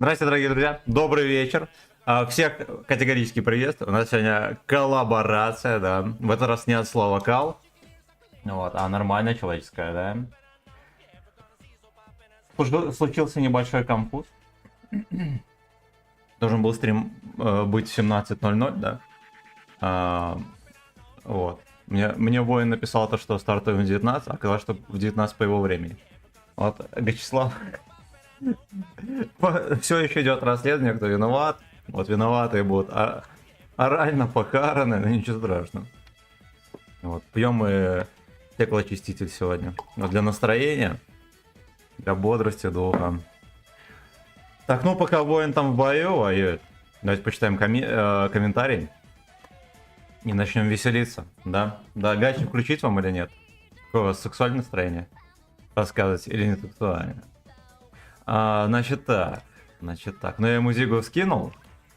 Здравствуйте, дорогие друзья. Добрый вечер. Всех категорически приветствую. У нас сегодня коллаборация, да. В этот раз не от слова кал, вот, а нормальная человеческая, да. Случился небольшой конфуз. Должен был стрим быть в 17:00, да. Вот. Мне воин написал то, что стартуем в 19, а оказалось, что в 19 по его времени. Вот, Гачеслав. Все еще идет расследование, кто виноват. Вот виноватые будут орально покараны, но ничего страшного. Вот, пьем мы стеклоочиститель сегодня. Вот для настроения, для бодрости, духа. Так, ну пока воин там в бою воюет, давайте почитаем комментарий. И начнем веселиться, да? Да, Гачи включить вам или нет? Какое у вас сексуальное настроение? Рассказывать или не сексуально? Значит так. Ну я ему Зигу скинул.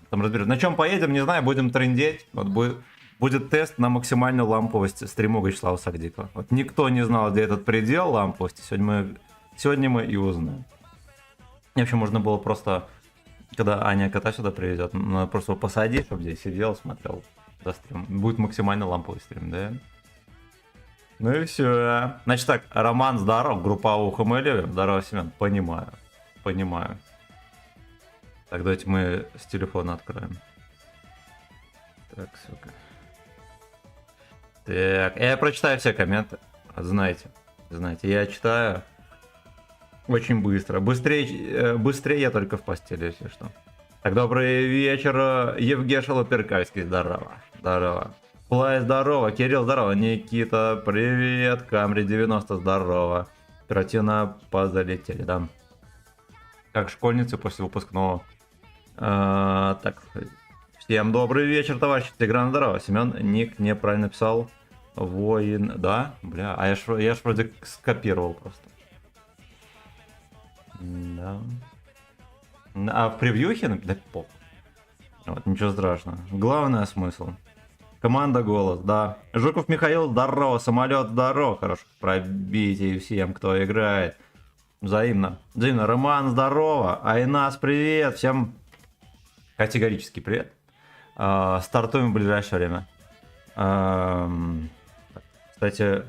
Там разберем. На чем поедем, не знаю, будем трындеть. Вот будет тест на максимальную ламповость стриму Вячеслава Сагдикова. Вот никто не знал, где этот предел ламповости. Сегодня мы и узнаем. И вообще можно было просто, когда Аня кота сюда приведет, надо просто его посадить, чтобы здесь сидел, смотрел за стрим. Будет максимально ламповый стрим, да? Ну и все. Значит так, Роман, здоров, группа Ухамелев. Здорово, Семен. Понимаю. Так, давайте мы с телефона откроем. Так, сука. Так, я прочитаю все комменты. Знаете, я читаю очень быстро. Быстрее я только в постели, если что. Так, добрый вечер, Евгеша Лоперкальский. Здорово. Плай, здорово. Кирилл, здорово. Никита, привет. Камри 90, здорово. Оперативно позалетели, да. Как школьницы после выпускного. Так, всем добрый вечер, товарищи. Тигран, здорово. Семен ник неправильно писал. Воин, да? Бля, а я ж вроде скопировал просто. Да. А в превьюхе? Да похуй. Вот, ничего страшного. Главное смысл. Команда голос, да. Жуков Михаил, здорово. Самолет, здорово. Хороших пробитий всем, кто играет. Взаимно. Роман, здорово. Айнас, привет. Всем категорически привет. Стартуем в ближайшее время. Кстати,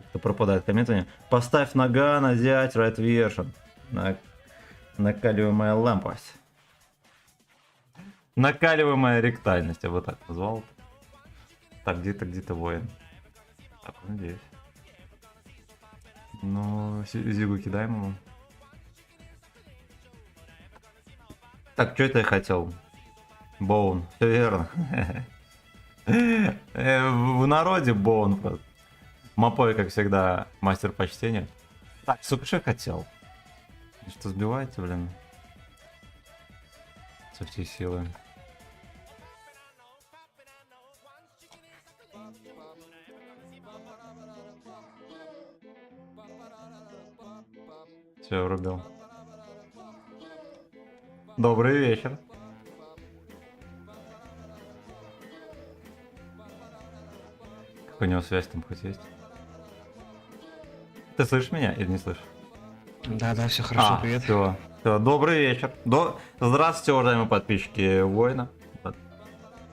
кто пропадает комментарий. Поставь нога на зять, right version. Накаливаемая лампость. Накаливаемая ректальность, я бы так назвал. Так, где-то воин. Так, надеюсь. Ну, Зигу кидаем ему. Так, что это я хотел? Боун, все верно. В народе Боун просто. Мапой, как всегда, мастер почтения. Так, сука, что я хотел? Что сбиваете, блин? Со всей силы. Все, врубил. Добрый вечер. Как у него связь там хоть есть? Ты слышишь меня или не слышишь? Да, все хорошо, привет. Все. Добрый вечер. Здравствуйте, уважаемые подписчики Воина.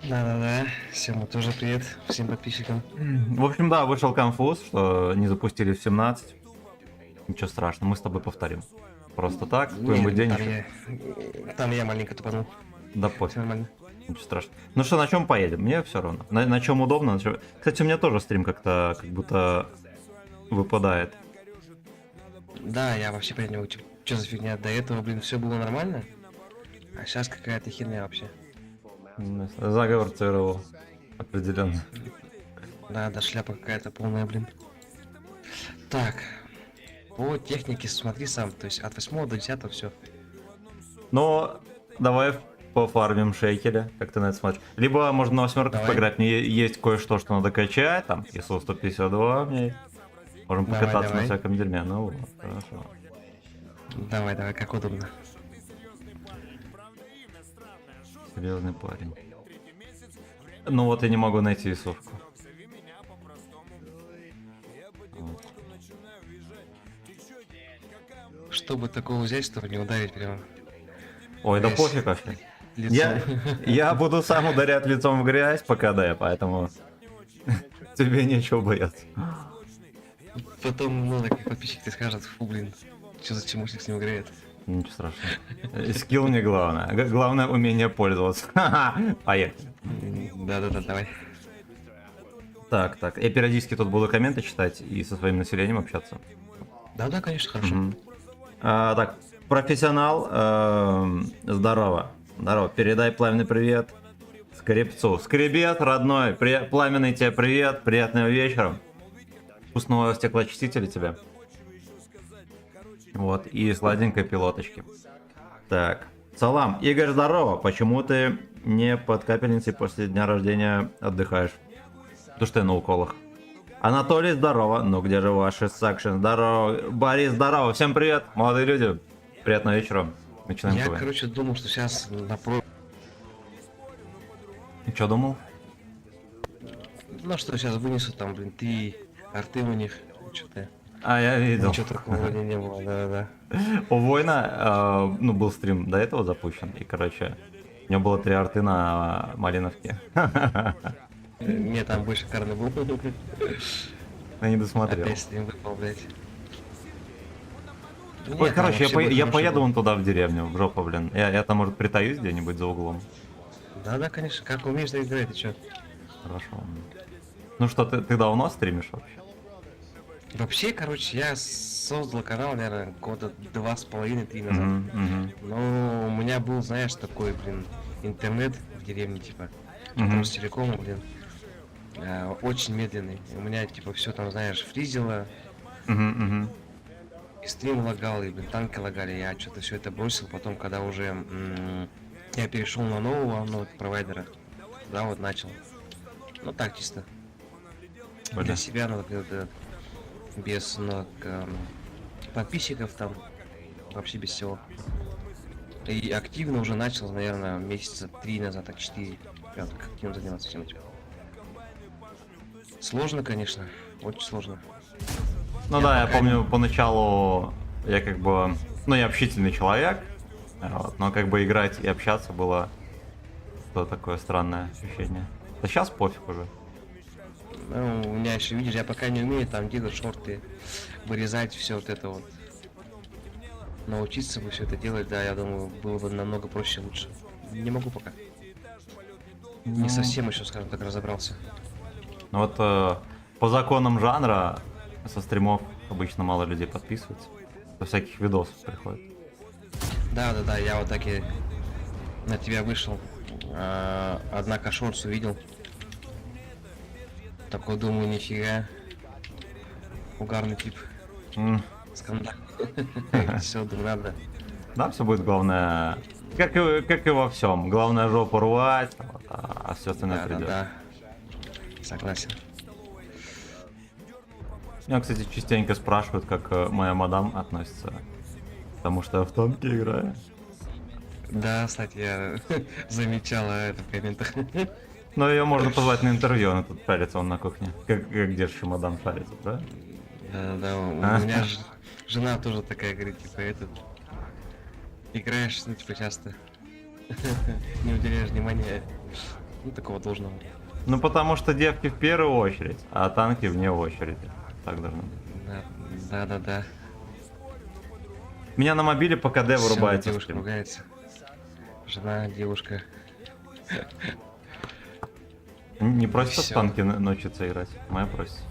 Да, всем тоже привет, всем подписчикам. В общем, да, вышел конфуз, что не запустили в 17. Ничего страшного, мы с тобой повторим. Просто так, какой-нибудь день еще. Там я маленько тупанул. Да Все пофиг, нормально. ничего страшного. Ну что, на чем поедем? Мне все равно. На чем удобно. Кстати, у меня тоже стрим как-то как будто выпадает. Да, я вообще понять не могу, что за фигня. До этого, все было нормально, а сейчас какая-то херня вообще. Заговор ЦРУ. Определенно. Да, шляпа какая-то полная, Так, по технике смотри сам, то есть от 8 до 10 все. Ну, давай пофармим шейкеля, как ты на это смотришь. Либо можно на восьмерках поиграть, мне есть кое-что, что надо качать, там, ИСУ 152 у меня есть. Можем покататься на всяком дерьме, ну вот, хорошо. Давай, как удобно. Серьезный парень. Ну вот я не могу найти ИСушку. Вот. Чтобы такого взять, чтобы не ударить прямо. Ой, да Грязь. пофиг вообще. Лицом. Я буду сам ударять лицом в грязь по КД, поэтому тебе нечего бояться. Потом, ну, такие подписчики скажут, фу, блин, что за чемушник с ним играет. Ничего страшного. Скилл не главное. Главное умение пользоваться. Поехали. Да-да-да, давай. Так, так. Я периодически тут буду комменты читать и со своим населением общаться. Да-да, конечно, хорошо. Мгм. Так, профессионал, здорово. Здорово. Передай пламенный привет Скребцу. Скребет, родной, пламенный тебе привет, приятного вечера. Вкусного стеклоочистителя тебе. Вот, и сладенькой пилоточки. Так. Салам. Игорь, здорово. Почему ты не под капельницей после дня рождения отдыхаешь? Потому что я на уколах. Анатолий, здорово. Ну где же ваши сакшн? Здорово. Борис, здорово. Всем привет, молодые люди. Приятного вечера. Начинаем Я, КВ. короче, думал, что сейчас напротив. Что думал? Ну, что сейчас вынесу там, блин, ты, арты у них, что-то. А, я видел. Ничего такого вроде не было, да-да-да. У Война, ну, был стрим до этого запущен, и, короче, у него было 3 арты на Малиновке. Мне там больше шикарный был. Я не досмотрел. Опять с ним выпал, блядь. Ой, Нет, там короче, вообще был я хороший поеду был. вон туда в деревню, в жопу, блин. Я там, может, притаюсь где-нибудь за углом. Да-да, конечно, как умеешь, так играй, ты чё? Хорошо. Ну что, ты давно стримишь вообще? Вообще, короче, я создал канал, наверное, года 2,5-3 назад. Мгм. Но у меня был, знаешь, такой, блин, интернет в деревне, типа, Мгм. Ростелекома, блин, очень медленный. У меня, типа, все там, знаешь, фризило, Мгм. и стрим лагал, и, блин, танки лагали. Я что-то все это бросил. Потом, когда уже я перешел на нового провайдера, да, вот начал. Ну так, чисто. Блин. Для себя, ну, как-то без подписчиков там, вообще без всего. И активно уже начал, наверное, месяца 3 назад, так 4. Прям так активно заниматься всем этим. Сложно, конечно, очень сложно. Ну Я да, я пока помню, поначалу я как бы, ну, я общительный человек, вот, но как бы играть и общаться было что такое странное ощущение. А сейчас пофиг уже. Ну, у меня еще, видишь, я пока не умею там делать шорты, вырезать все вот это вот. Научиться бы все это делать, да, я думаю, было бы намного проще, лучше. Не могу пока. Ну, Не совсем еще, скажем так, разобрался. Ну вот по законам жанра со стримов обычно мало людей подписывается. Со всяких видосов приходит. Да, я вот так и на тебя вышел. Однако шорт увидел. Такой думаю, нифига. Угарный тип. М, Скандал. Все, думаю, надо. Да, все будет главное. Как и во всем. Главное жопу рвать, вот, а все остальное придет. Да. Согласен. Меня, кстати, частенько спрашивают, как моя мадам относится к тому, что я в танке играю. Да, кстати, я замечала это в комментах. Но ее можно позвать на интервью, она тут шарится он на кухне. Как держащий мадам шарится, да? Да, у меня жена тоже такая говорит, типа, этот, играешь, ну, типа, часто, не уделяешь внимания, ну, такого должного. Ну потому что девки в первую очередь, а танки вне очереди. Так должно быть. Да. Меня на мобиле по КД Всё, вырубается девушка стрим. ругается. Жена, девушка. Не просится в Всё. танки научиться играть. Моя просится.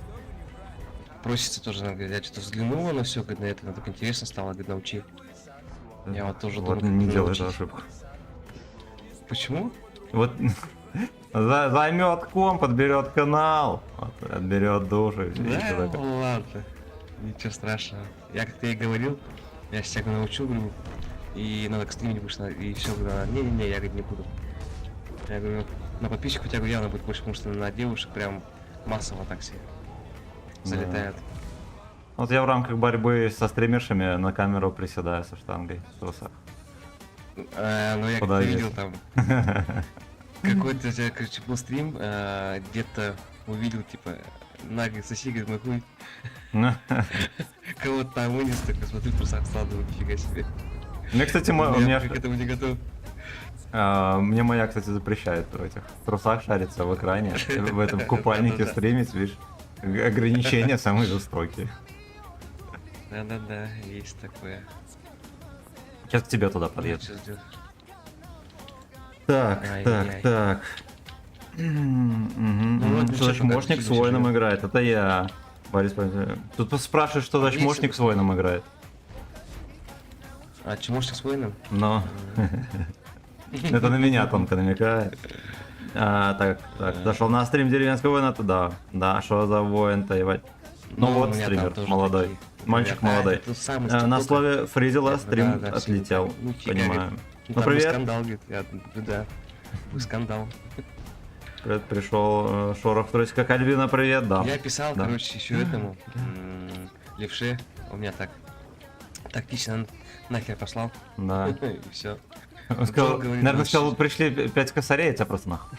Просится тоже, она говорит, я что-то взглянула на все, говорит, на это, так интересно стало, говорит, научи. Я вот тоже Вот думаю, не как делай научить. эту ошибку. Почему? Вот займет комп, подберет канал, вот, отберет душу и всё Да, такое. ладно. Ничего страшного. Я как-то ей говорил, я всяко научу, говорю, и надо к стримить будешь, и все, говорю, не-не-не, я, говорит, не буду. Я говорю, на подписчиков у тебя, говорю, явно будет больше, потому что на девушек прям массово так все залетают. Вот я в рамках борьбы со стримершами на камеру приседаю со штангой в трусах. Ну я как-то Подойдет. видел там, какой-то у тебя, короче, был стрим, где-то увидел, типа, на, говорит, соси, говорит, мой хуй, кого-то там вынес, такой, смотрю, в трусах складываю, нифига себе. Мне, кстати, Я у меня, пока к этому не готов. мне моя, кстати, запрещает в этих трусах шариться в экране, в этом купальнике Да-да-да. стримить, видишь. Ограничения самые жестокие. Да-да-да, есть такое. Сейчас к тебе туда Я подъеду. сейчас сделаю. Так, Ай-яй-яй. так. Ну, вот Что за ничего, пока чмошник с чуть-чуть воином живём. играет? Это я. Борис, тут спрашивают, что за Есть чмошник это- с воином играет. А чмошник с воином? Но это на меня тонко намекает. Так, зашел на стрим деревенского воина, то да. Да, что за воин-то, ебать. Ну у вот меня там стример, тоже молодой. такие Мальчик говорят, молодой. это тот самый На Степока. слове Фризела Да, стрим да, всё отлетел. так. Ну, фига, Понимаю. говорит. Ну Там был привет. скандал, говорит, да. Был скандал. Привет, пришел Шорох Трусика Альбина, привет, да. Я писал, да. короче, еще этому левше. У меня так тактично нахер послал. Да. И все. Он сказал, Джо говорит, наверное, вообще- сказал, пришли 5 косарей, а тебя просто нахуй.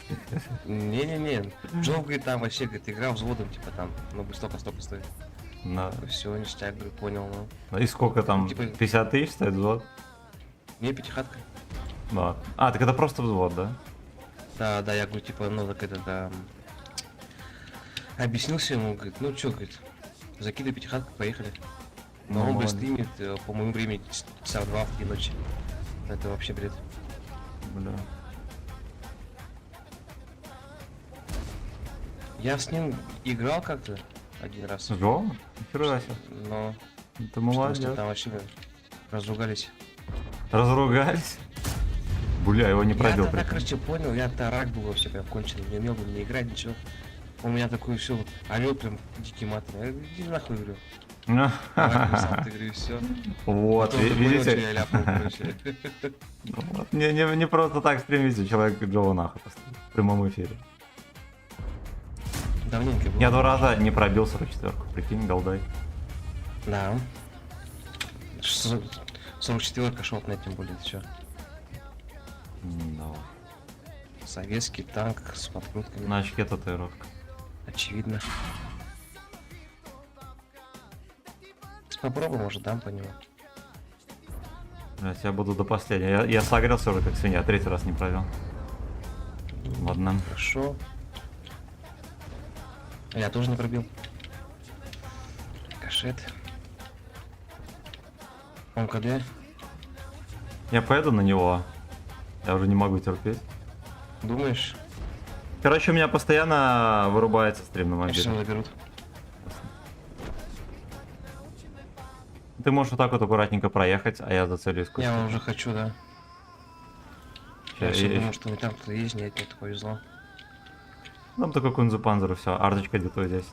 Не-не-не. Джо, говорит, там вообще, говорит, игра взводом, типа там, ну, столько стоит. Да. Все, ништяк, говорю, понял, ну. И сколько там? Типа- 50 тысяч стоит взвод? Не, пятихатка. Да. А, так это просто взвод, да? Да, я говорю, типа, ну, так это, да. Объяснился ему, говорит, ну, чё, говорит, закидывай пятихатку, поехали. Но он, блин, ладно. стримит, по моему времени, часа в 2 в 3 ночи. Это вообще бред. Бля. Я с ним играл как-то один раз, Джо? Нихера себе. но Ты что мы с молодец. ним там вообще разругались. Разругались? Бля, его не пробил. Я тогда, прикинь. короче, понял, я тарак был вообще прям конченый, не умел бы не играть, ничего. У меня такой все, орел прям дикий мат. Я говорю, иди нахуй, говорю. Сам ты говорю, все. Вот, Потом ты понял, что видите? я ляпнул, короче. Вот, не просто так стримите, человек Джо нахуй поставил в прямом эфире. Давненько было. Я 2 раза не пробил 44-ку, прикинь, голдай. Да. 44-ка шот на тем более, ты чё? Давай. Советский танк с подкрутками. На очке татуировка. Очевидно. Попробуй, может, дам по нему. Блять, я буду до последнего. Я согрелся уже как свинья, 3-й раз не провел. Ладно. Хорошо. Я тоже не пробил. Кашет. Он КД. Я поеду на него. Я уже не могу терпеть. Думаешь, Короче, у меня постоянно вырубается стрим на что мобиле. заберут? Ты можешь вот так вот аккуратненько проехать, а я зацелюсь. Я уже хочу, да. Я Ща, все и- думал, что не там кто-то есть, нет, мне повезло. Там такой кунзу-панзер, все, арточка где-то здесь.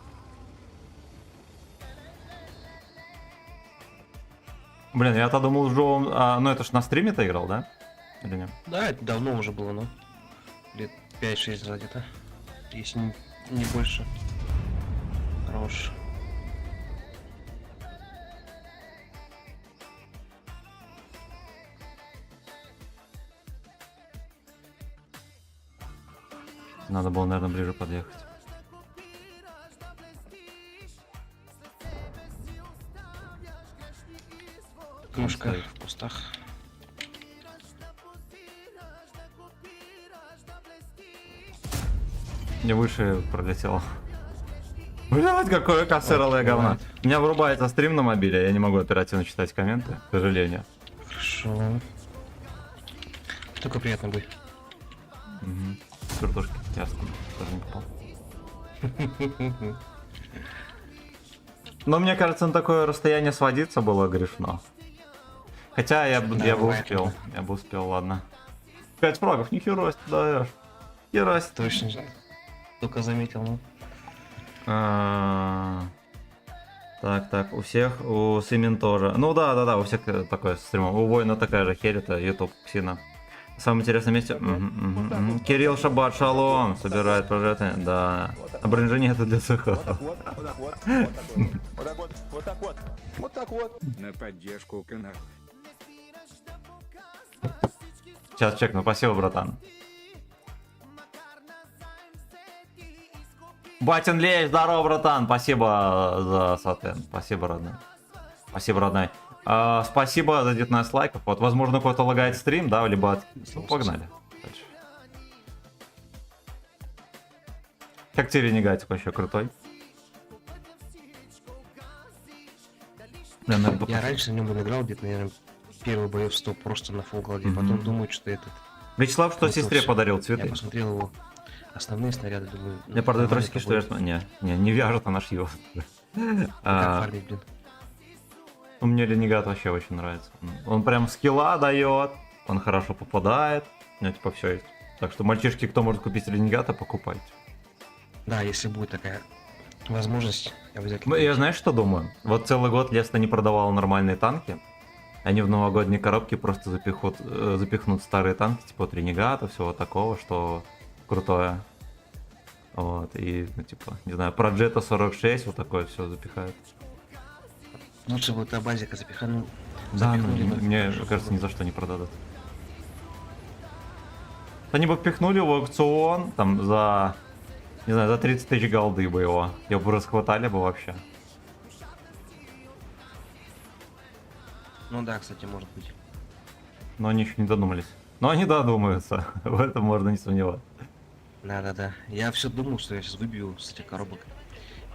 Блин, я-то думал, Джо, ну это ж на стриме-то играл, да? Или нет? Да, это давно уже было, ну. Лет 5-6 назад где-то. Если не больше. Хорош. Надо было, наверное, ближе подъехать. Кружка стоит. в кустах. Мне выше пролетело. Блять, какое кассировое Вот, говно. бывает. У меня вырубается стрим на мобиле, я не могу оперативно читать комменты, к сожалению. Хорошо. Только приятно будет. Угу. Картошки, ясно, тоже не попал. Но мне кажется, на такое расстояние сводиться было грешно. Хотя я бы бывает успел, такое. я бы успел, ладно. 5 фрагов, нихера себе даешь. Хера себе. Точно. Только заметил, ну. Так, у всех, у Симин тоже. Ну да, у всех такое стрим. У Воина такая же херь, это YouTube Псина. В самом интересном месте. Кирилл Шаббат Шалом собирает прожеты. Да. А бронжи это для цеха. Вот так вот. На поддержку канала. Сейчас чекну, спасибо, братан. Батин Леч, здорово, братан. Спасибо за сатен. Спасибо, родной. Спасибо, родной. Спасибо за 19 лайков. Вот, возможно, кто-то лагает стрим, да, либо ну, погнали. Дальше. Как тебе Ренегатик вообще крутой? Да, наверное, Я раньше на нем играл где-то, наверное, первый боев 100 просто на фул голде. Потом думаю, что этот... Вячеслав, что не сестре тот. подарил Я цветы? посмотрел его основные снаряды, думаю... ну, Я продаю нормально тросики, что побои. вяжут. Не вяжут, она шьет. Как фармить, блин. Ну, мне Ренегат вообще очень нравится. Он прям скилла дает, он хорошо попадает. У него типа все есть. Так что, мальчишки, кто может купить Ренегата, покупайте. Да, если будет такая возможность, обязательно. Я знаешь, что думаю? Вот целый год Леста не продавал нормальные танки. Они в новогодние коробки просто запихнут старые танки, типа вот Ренегата, всего такого, что крутое. Вот, и, ну, типа, не знаю, про Джета 46, вот такое все запихают. Лучше бы та базика запихнули. Да, ну, запихнули бы, мне чтобы кажется, было. ни за что не продадут. Они бы впихнули в аукцион, там, за, не знаю, за 30 тысяч голды бы его. Его бы расхватали бы вообще. Ну да, кстати, может быть. Но они еще не додумались. Но они додумаются, в этом можно не сомневаться. Да-да-да. Я все думал, что я сейчас выбью с этих коробок.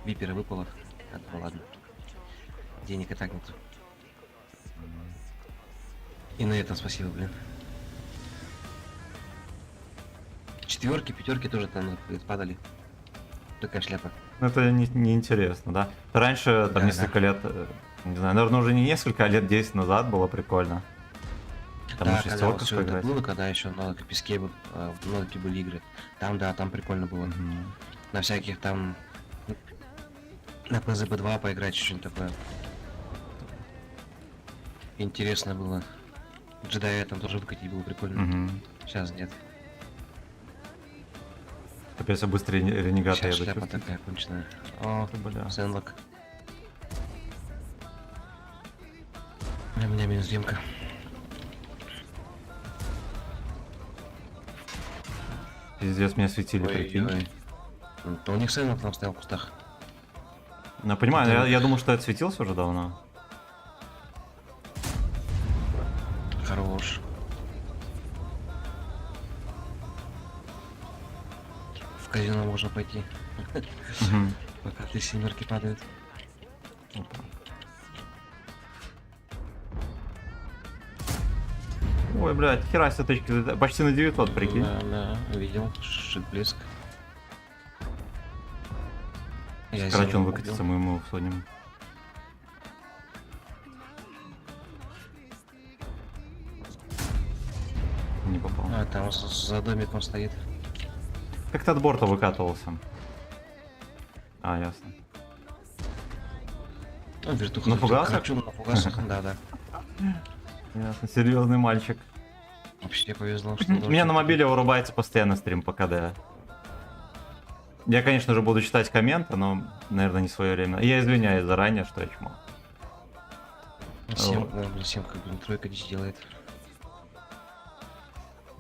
Випера выпало. Ну ладно. Денег и так нет. И на этом спасибо, блин. Четверки, пятерки тоже там падали. Такая шляпа. Ну, это не интересно, да? Раньше, там, Да, несколько лет, не знаю, наверное, уже не несколько, а лет 10 назад было прикольно. Там Да, на когда вот шестерках все это поиграть. было, когда еще на песке многие были игры. Там, да, там прикольно было. Мгм. На всяких там... На ПЗБ-2 поиграть, что-нибудь такое. Интересно было. Джедая там тоже выкатить было прикольно. Мгм. Сейчас нет. Капец, я быстрее Ренегата Сейчас еду. шляпа чувствуете? такая конченая. О, Бля. Сенлок. У меня минус демка. Пиздец, меня светили, прикинь. Ой-ой. То у них Сенлок там стоял в кустах. Ну, понимаю, Это- я думал, что это светился уже давно. Хорош. В казино можно пойти, Мгм. пока ты семерки падают. Опа. Ой, блядь, хера себе точки, почти на 900, прикинь. Да, да, видел. Шит блеск. Я Короче, он зиму выкатится, убил. мы ему всунем. Не попал. А, там за домиком стоит. Как ты от борта выкатывался? А, ясно. Ну, вертуха. Напугался? На фугасах, да. Ясно, серьезный мальчик. Вообще повезло, что... У меня на мобиле вырубается постоянно стрим по КД. Я, конечно же, буду читать комменты, но, наверное, не в свое время. Я извиняюсь заранее, что я чмо. 7, блин, 7 как бы тройка дичь делает.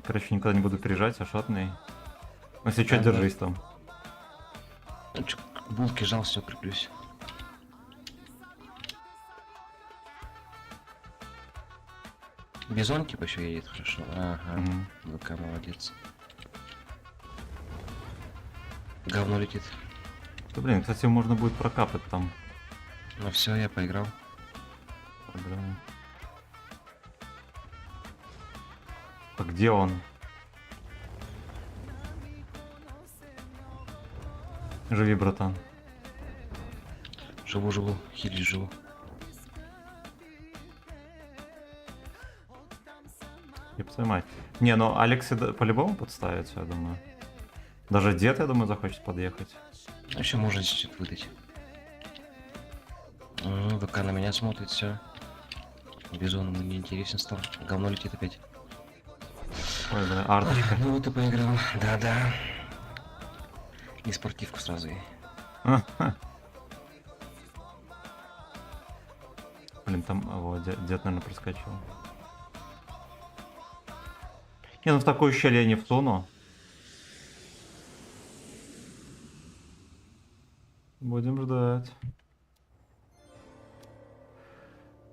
Короче, никуда не буду приезжать, а шотный. Если что, Да, да. держись там. Ну, чё, булки жал, все, креплюсь. Бизон типа еще едет, хорошо. Ага, Мгм. ВК молодец. Говно летит. Да, блин, кстати, можно будет прокапать там. Ну все, я поиграл. Программу. А где он? Живи, братан. Живу, хили живу. Ёб твою мать. Не, ну Алекс по-любому подставится, я думаю. Даже дед, я думаю, захочет подъехать. Еще можно чуть-чуть выдать. ВК на меня смотрит, все. Бизон ему не интересен стал. Говно летит опять. Ой, бля, арточка. Ну вот и поиграл. Да. И спортивку сразу. Блин, там, вот, дед, наверное, проскочил. Не, ну в такое щель я не всуну. Будем ждать.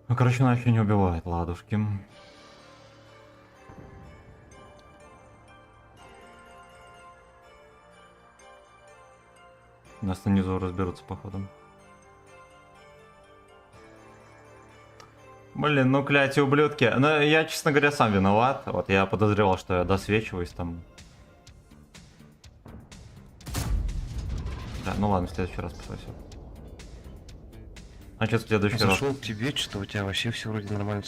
Ну, короче, она еще не убивает ладушки. Нас внизу разберутся, походу. Блин, ну, кляти ублюдки. Ну, я, честно говоря, сам виноват. Вот я подозревал, что я досвечиваюсь там. Да, ну ладно, в следующий раз посмотрим. А что в следующий раз? Зашел к тебе, что у тебя вообще все вроде нормально.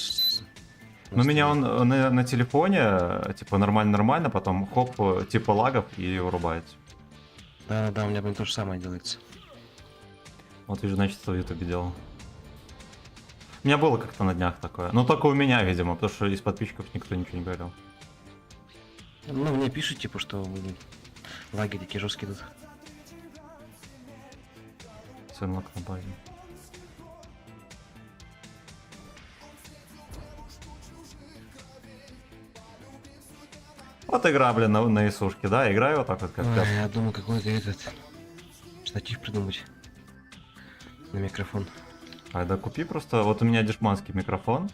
Ну, меня он на телефоне, типа, нормально-нормально, потом хоп, типа лагов и вырубается. Да, у меня, блин, то же самое делается. Вот вижу, значит, в ютубе делал. У меня было как-то на днях такое. Но только у меня, видимо, потому что из подписчиков никто ничего не говорил. Ну, мне пишут, типа, что блин, лаги такие жесткие тут. Сырнок на базе. Вот игра, блин, на исушке, да? Играю вот так вот, как Ой, пят. я думаю, какой-то этот штатив придумать на микрофон. А, да купи просто, вот у меня дешманский микрофон,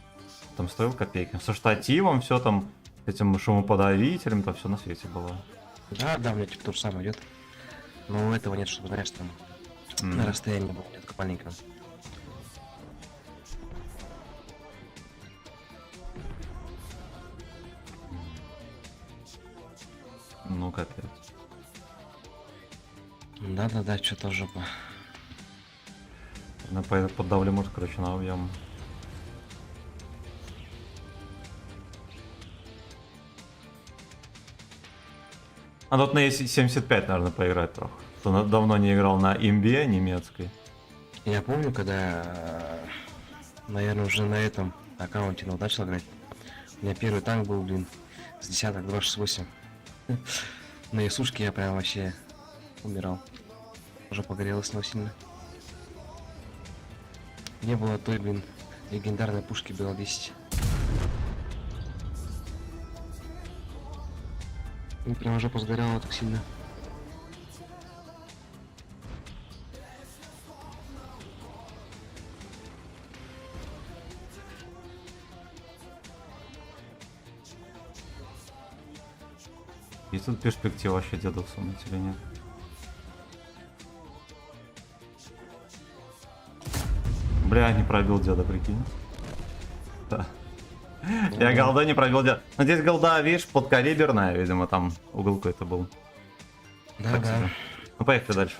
там стоил копейки. Со штативом, все там, этим шумоподавителем, там все на свете было. Да, у меня типа то же самое идет. Но у этого нет, чтобы, знаешь, там на расстоянии было, нет, только маленького. Ну, капец. Да, что-то жопа. Я поддавлю, может, короче, на объем. А тут на E75, наверное, поиграть трохи. Кто давно не играл на имбе немецкой. Я помню, когда, наверное, уже на этом аккаунте начал играть. У меня первый танк был, блин, с десяток 268. На Исушке я прям вообще умирал. Уже погорело с него сильно. Не было той, блин, легендарной пушки БЛ-10. И прям жопа сгорела так сильно. Есть тут перспектива вообще дедов сунуть или нет? Бля, не пробил деда, прикинь. Да. Я голда не пробил деда. Но здесь голда, видишь, подкалиберная, видимо, там угол какой-то был. Так себе. Ну, поехали дальше.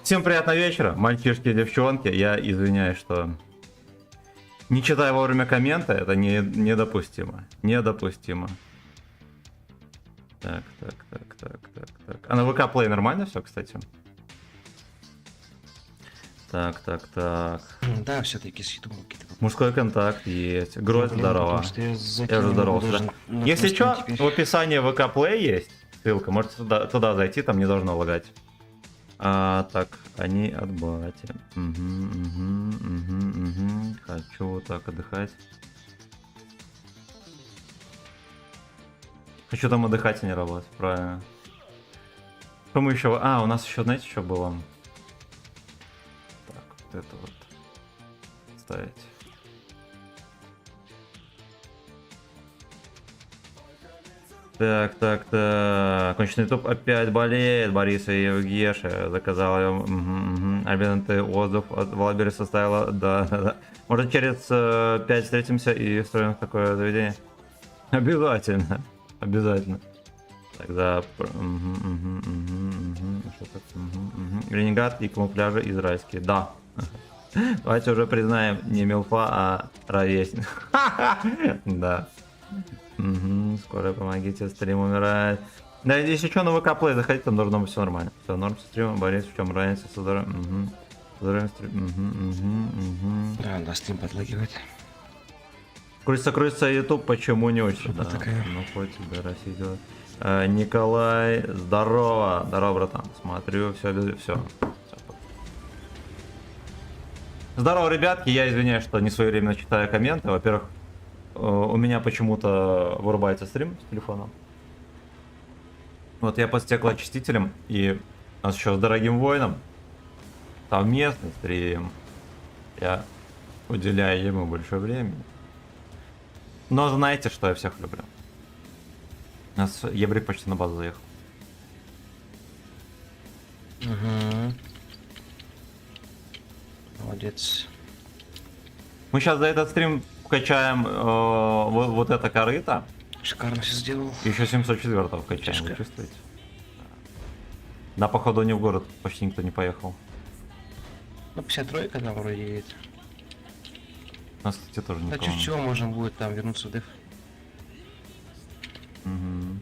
Всем приятного вечера, мальчишки и девчонки. Я извиняюсь, что не читаю вовремя комменты, это недопустимо. Недопустимо. Так. А на ВК Play нормально все, кстати? Так. Да, все-таки с YouTube какие-то. Мужской контакт есть. Грозь, здорово. Я уже здоровался. Если что, в описании ВК Play есть ссылка, можете туда зайти, там не должно лагать. Так, они от бати. Хочу так отдыхать. Хочу там отдыхать, а не работать, правильно. Что мы еще... у нас еще, знаете, что было? Так, вот это вот. Ставить. Так. Конченый топ опять болеет. Бориса и Евгеша. Заказал ее. Альбинанты отзыв от Валбери составила. Да. Может, через 5 встретимся и устроим такое заведение? Обязательно. Тогда... Что так? Ленинград и камуфляжи израильские. Да. Давайте уже признаем, не милфа, а ровесник. Да. Скоро помогите, стрим умирает. Да, если что, на ВК Play заходить, там должно быть все нормально. Все, норм со стримом, Борис, в чем разница со здоровьем? Здоровьем стрим. Да, стрим подлагивает. Крутится YouTube, почему не очень? Жопа такая. Ну, хоть тебе Россия делает. Николай, здорово, братан. Смотрю, все. Здорово, ребятки, я извиняюсь, что не своевременно читаю комменты. Во-первых, у меня почему-то вырубается стрим с телефона. Вот я под стеклоочистителем, и у нас еще с дорогим воином совместный стрим. Я уделяю ему больше времени. Но знаете, что я всех люблю. У нас Ебрик почти на базу заехал. Угу. Молодец. Мы сейчас за этот стрим вкачаем вот это корыто. Шикарно все сделал. Еще 704 вкачаем, вы Фишка. чувствуете? На походу не в город почти никто не поехал. Ну, 53 там вроде едет. У нас, кстати, тоже Да никого. чуть чего можно будет там вернуться в деф. Мгм.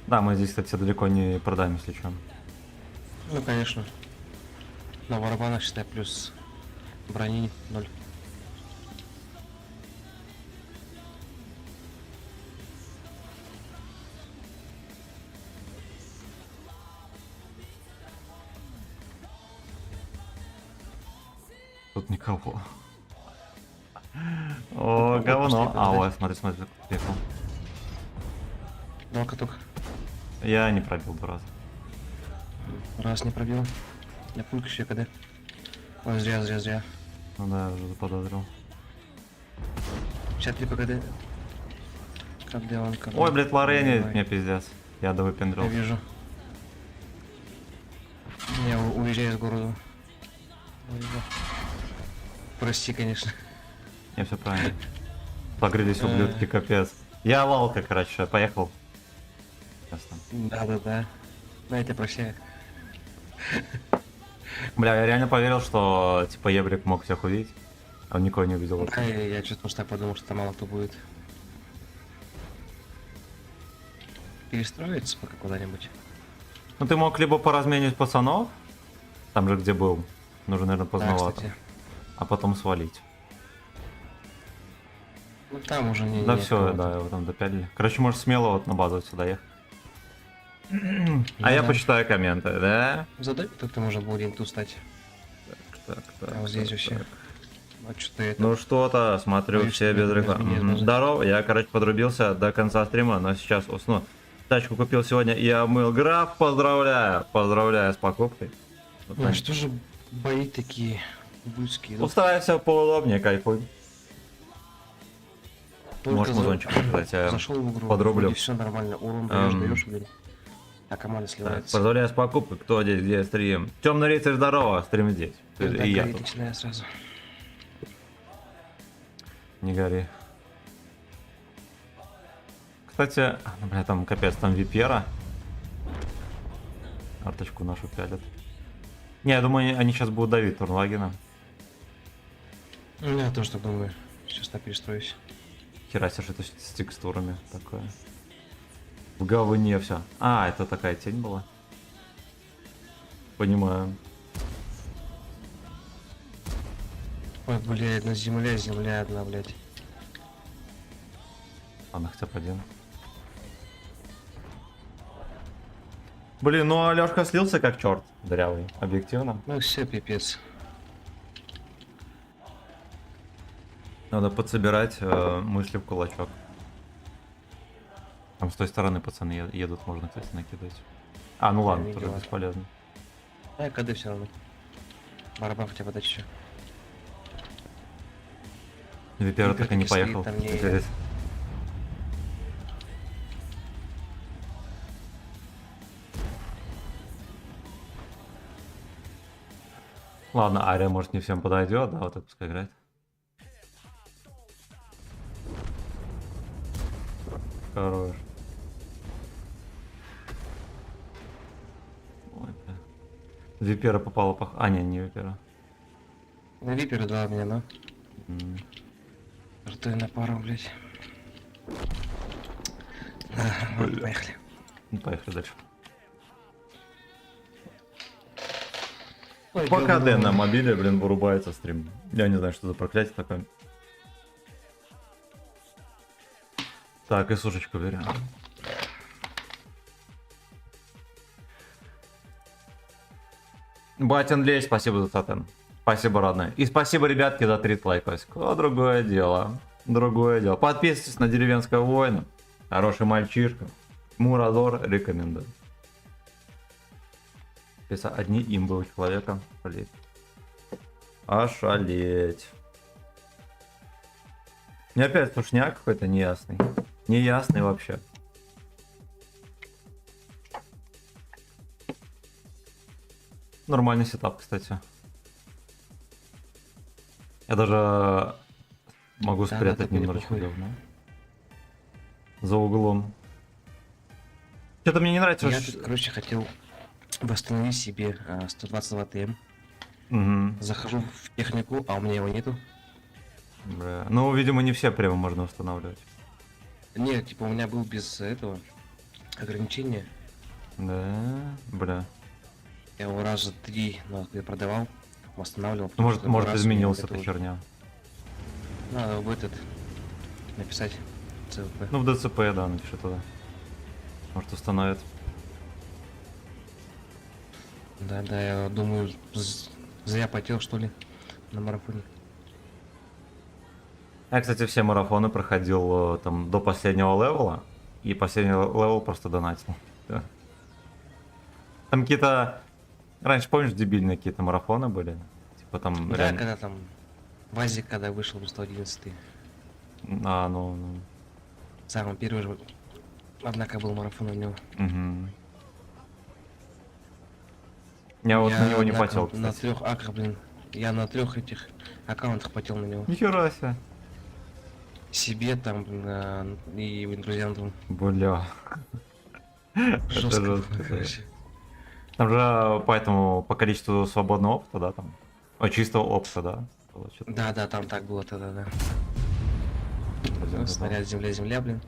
Да, мы здесь, кстати, далеко не продаем, если что. Ну, конечно. На барабанах, считай, плюс брони 0. Тут никого. О, Тут говно. просто А, это, ой, смотри, приехал. Два каток. Я не пробил 2 раза. Раз не пробил. Я пулька еще КД. Ой, зря. Ну да, я уже заподозрил. 53 по КД. КД. Ой, блядь, Лорени, Давай. мне пиздец. Я Я довыпендрил. вижу. Я уезжаю из города. Ой, да. Прости, конечно. Не, все правильно. Погрелись Э. ублюдки, капец. Я лалка, короче, поехал. Ясно. Да. Да, я тебя прощаю. Бля, я реально поверил, что типа Ебрик мог всех увидеть. А он никого не увидел. Да, я что-то уж так подумал, что там мало кто будет. Перестроиться пока куда-нибудь. Ну ты мог либо поразменить пацанов, там же где был, нужно, наверное, Да, поздновато, кстати. а потом свалить. Ну там уже не... Да не все, кого-то. да, его там допялили. Короче, можешь смело вот на базу сюда ехать. Ну А я да. почитаю комменты, да? Задай, как-то можно было инту стать. Так, А вот здесь вообще. так. А что ты это? Ну что-то, смотрю, Боюсь, все что без это рекламы. без меня Здорово, я, короче, подрубился до конца стрима, но сейчас усну. Тачку купил сегодня и обмыл. Граф, поздравляю с покупкой. Вот Ну так. что же бои такие ублюдские? идут? Устраивайся поудобнее, кайфуй. Только Можешь музончик показать, я зашел в игру, подрублю. все нормально, урон Эм. даешь, блин. А команда Так, сливается. поздравляю с покупкой. Кто здесь, где стрим? Темный рыцарь, здорово, стрим здесь. Когда И я гореть тут. начинаю сразу. Не гори. Кстати, ну, бля, там капец, там Випера. Арточку нашу пялят. Не, я думаю, они сейчас будут давить Турнлагена. Ну, я тоже так думаю. Сейчас так перестроюсь. Херася, что это с текстурами такое. В говне все. А, это такая тень была. Понимаю. Ой, блядь, на земля одна, блядь. Ладно, хотя бы один. Блин, ну Алёшка слился как черт дырявый, объективно. Ну все, пипец. Надо подсобирать мысли в кулачок. Там с той стороны пацаны едут, можно, кстати, накидать. А, ну ладно, не тоже делаю. бесполезно. А, КД все равно. Барабан хотя бы дать еще. Випера Випер так и не таки стоит, поехал. там не едет. Интересно. Ладно, Ария может не всем подойдет, да, вот это пускай играет. Хорош. Ой, бля. Випера попала по... А, не Випера. На Випер 2 у меня, ну. М. Ртой на пару, блядь. Ладно, Бля. поехали. Ну, поехали дальше. Ой, Пока говно. Дэн на мобиле, блин, вырубается стрим. Я не знаю, что за проклятие такое. Так, и сушечку берем. Батин Лесь, спасибо за тотем. Спасибо, родной. И спасибо, ребятки, за 30 лайкосик. О, другое дело. Другое дело. Подписывайтесь на Деревенского воина. Хороший мальчишка. Мурадор рекомендую. Одни имбы у человека. Блин. Ошалеть. Мне опять сушняк какой-то неясный. Неясный вообще. Нормальный сетап, кстати. Я даже могу Да, спрятать такой немножечко неплохой. говно. За углом. Что-то мне не нравится. Я тут, короче, хотел восстановить себе 120 АТМ. Мгм. Захожу в технику, а у меня его нету. Бля. Ну, видимо, не все прямо можно устанавливать. Нет, типа у меня был без этого ограничения. Да, бля. Я его раза 3 я продавал, восстанавливал. Ну, потому может, что может раз у меня изменилась это эта уже. херня. Надо в этот написать ЦВП. Ну, в ДЦП, да, напиши туда. Может, установит. Да, я думаю, зря потел, что ли, на марафоне. Я, кстати, все марафоны проходил там до последнего левела. И последний левел просто донатил. Да. Там какие-то... Раньше, помнишь, дебильные какие-то марафоны были? Типа там Да, реально... когда там Вазик, когда вышел на 111, А, ну... самый первый же, однако был марафон у него. Угу. Я вот на него не однако, потел, на кстати. 3 акрах, блин, я на 3 этих аккаунтах потел на него. Нихера себе. Себе там, блин, и друзьям там Бля. Это жестко, жестко, да. короче. Там же поэтому по количеству свободного опыта, да, там? О, чистого опыта, да? Было что-то. Да, там так было тогда, да. Да-да-да. Снаряд, земля, блин.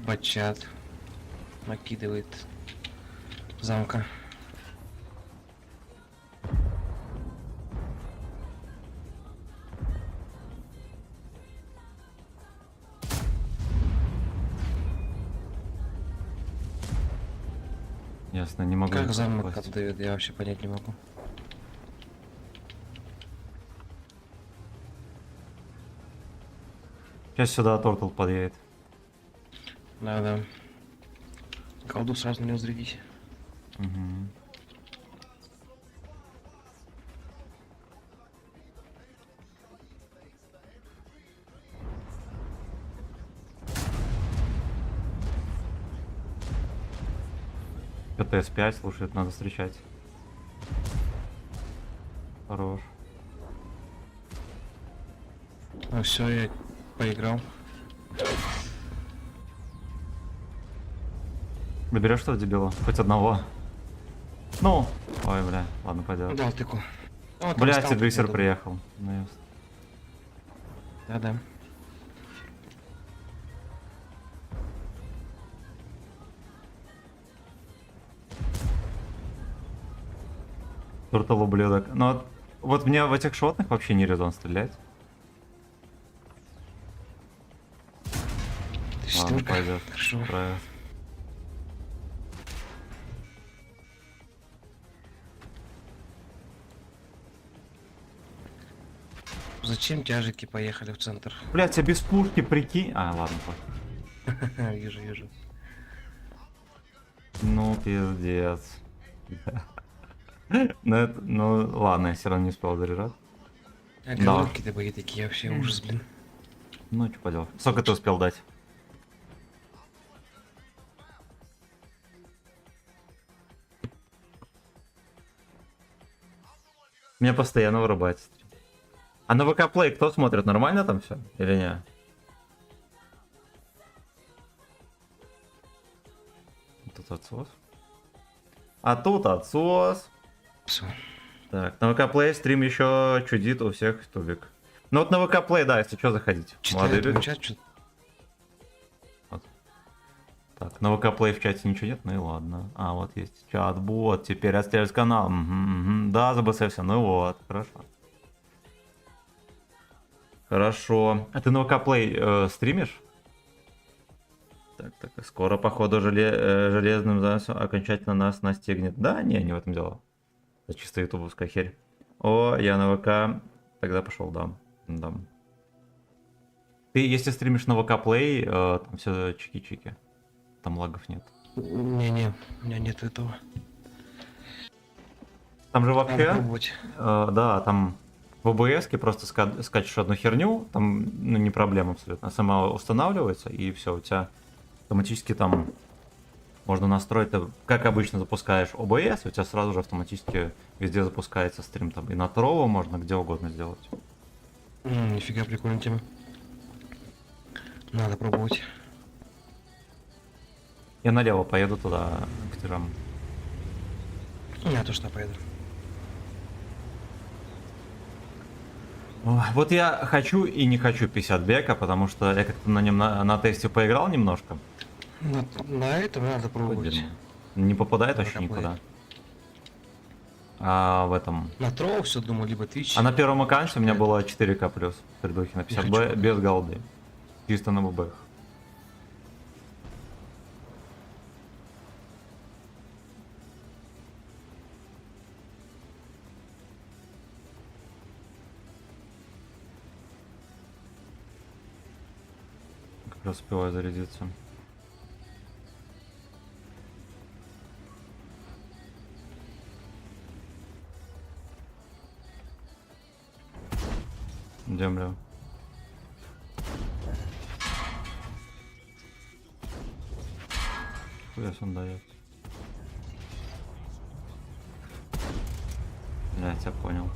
Бачат накидывает замка. Ясно, не могу. Как никак замок попасть. отдает, я вообще понять не могу. Сейчас сюда Тортл подъедет. Да. Колду сразу на него зарядить. Угу. ПТС-5, слушай, это надо встречать. Хорош. Ну все, я поиграл. Доберешь что, дебила? Хоть одного. Ну, ой, бля, ладно, пойдет. Дал тыку. О, там Бля, сталкер Тигрисер был. приехал. Ну, ясно. Да. Тортл ублюдок. Но вот мне в этих шотных вообще не резон стрелять. Ты Ладно, четверка. пойдет. Хорошо. Справится. Зачем тяжики поехали в центр? Блять, а без пушки прикинь. А, ладно, пофиг. Вижу. Ну, пиздец. Ну, ладно, я все равно не успел заряжать. А Да. говорю, какие-то бои такие, вообще ужас, блин. Ну, что поделать. Сколько ты успел дать? Меня постоянно вырубает. А на ВК Play кто смотрит? Нормально там все? Или не? Тут отсос. А тут отсос. Все. Так, на ВК Play стрим еще чудит у всех тубик. Ну вот на ВК Play, да, если что, заходите. Молодые Читаю люди. чат, что Так, на ВК Play в чате ничего нет, ну и ладно. А, вот есть чат-бот, теперь отстреливать канал. Угу. Да, забыл все, ну вот, хорошо. Хорошо. А ты на ВК Play стримишь? Так, скоро, походу, железным заносом окончательно нас настигнет. Да, не в этом дело. Это чисто ютубовская херь. О, я на ВК. Тогда пошел, да. Ты, если стримишь на ВК Play, там все чики-чики. Там лагов нет. Не-не, у меня нет этого. Там же Надо вообще, пробовать. да, там в OBS просто скачешь одну херню, там, ну, не проблема абсолютно, сама устанавливается, и все, у тебя автоматически там можно настроить, ты, как обычно запускаешь OBS, у тебя сразу же автоматически везде запускается стрим, там и на Trovo можно где угодно сделать. Нифига прикольная тема. Надо пробовать. Я налево поеду туда, к тирам. Я тоже туда поеду. Ой, вот я хочу и не хочу 50 бека, потому что я как-то на нем на тесте поиграл немножко. На этом надо Какое пробовать. дерьмо. Не попадает Надо вообще поплыть. никуда. А в этом... На Троу все думаю, либо Twitch. А на первом аккаунте у меня было 4К плюс в предухе на 50 хочу б пока. без голды. Чисто на ББ. Как раз успеваю зарядиться. Демлю. Хуя он дает. Блять, я понял.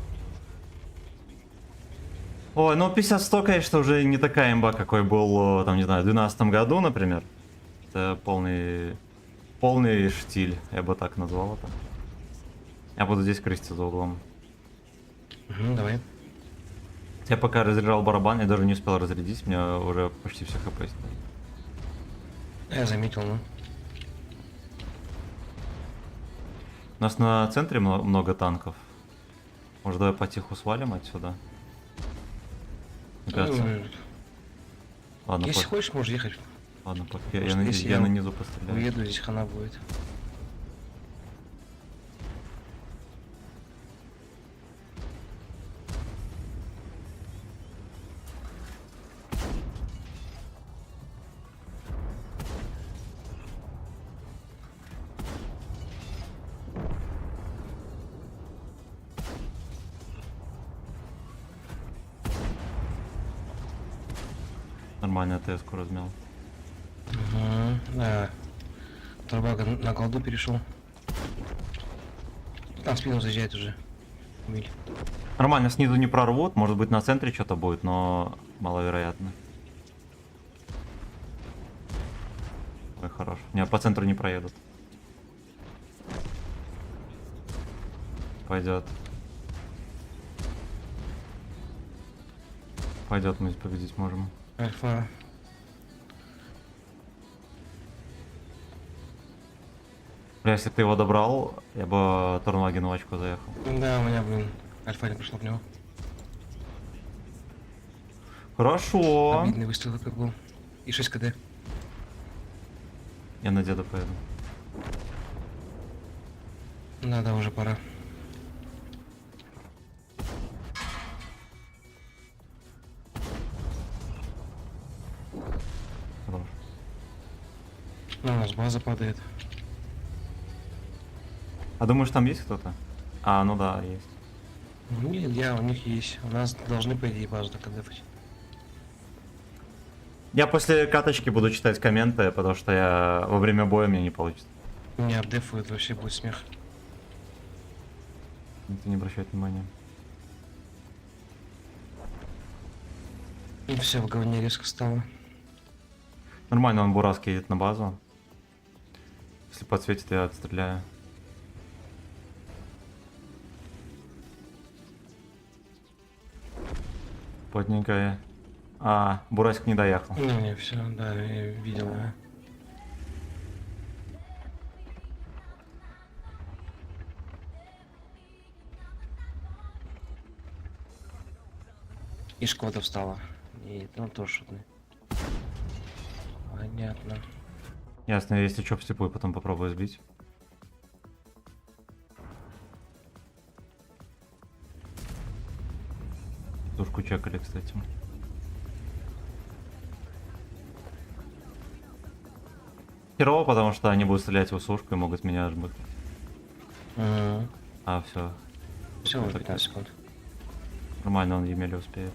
Ой, ну 50-100, конечно, уже не такая имба, какой был, там, не знаю, в 2012 году, например. Это полный штиль, я бы так назвал это. Я буду здесь крестить за углом. Давай. Я пока разряжал барабан, я даже не успел разрядить, мне уже почти все хп стоит. Я заметил, ну. У нас на центре много танков. Может, давай потиху свалим отсюда? Мне кажется. Ладно, Если пофиг. хочешь, можешь ехать. Ладно, пофиг. Может, если Я я на низу постреляю. Уеду, здесь хана будет. Нормально ТС-ку размял. Да. Турбага на голду перешел. Там в спину заезжает уже. Миль. Нормально, снизу не прорвут, может быть на центре что-то будет, но маловероятно. Ой, хорош. Не, по центру не проедут. Пойдет. Пойдет, мы здесь победить можем. Альфа. Бля, если бы ты его добрал, я бы Торнваген в очку заехал. Да, у меня, блин, альфа не пришло в него. Хорошо. Обидный выстрел как был. И 6 КД. Я на деда поеду. Да, уже пора. Хорош. Ну, у нас база падает. А думаешь, там есть кто-то? А, ну да, есть. Нет, у них есть. У нас должны, по идее, базу так отдефать. Я после каточки буду читать комменты, потому что я во время боя мне не получится. Не обдефуют, вообще будет смех. Никто не обращает внимания. И все в говне резко стало. Нормально, он Бураски едет на базу. Если подсветит, я отстреляю. Плотненькая. А, Бурасик не доехал. Не, все, да, я видел, да. И Шкода встала. И там тоже что-то. Понятно. Ясно, если что, вслепую потом попробую сбить. Тушку чекали, кстати. Херово, потому что они будут стрелять в усушку и могут меня жмуть. Угу. А, все. Все, уже 15 секунд. Нормально, он Емеле успеет.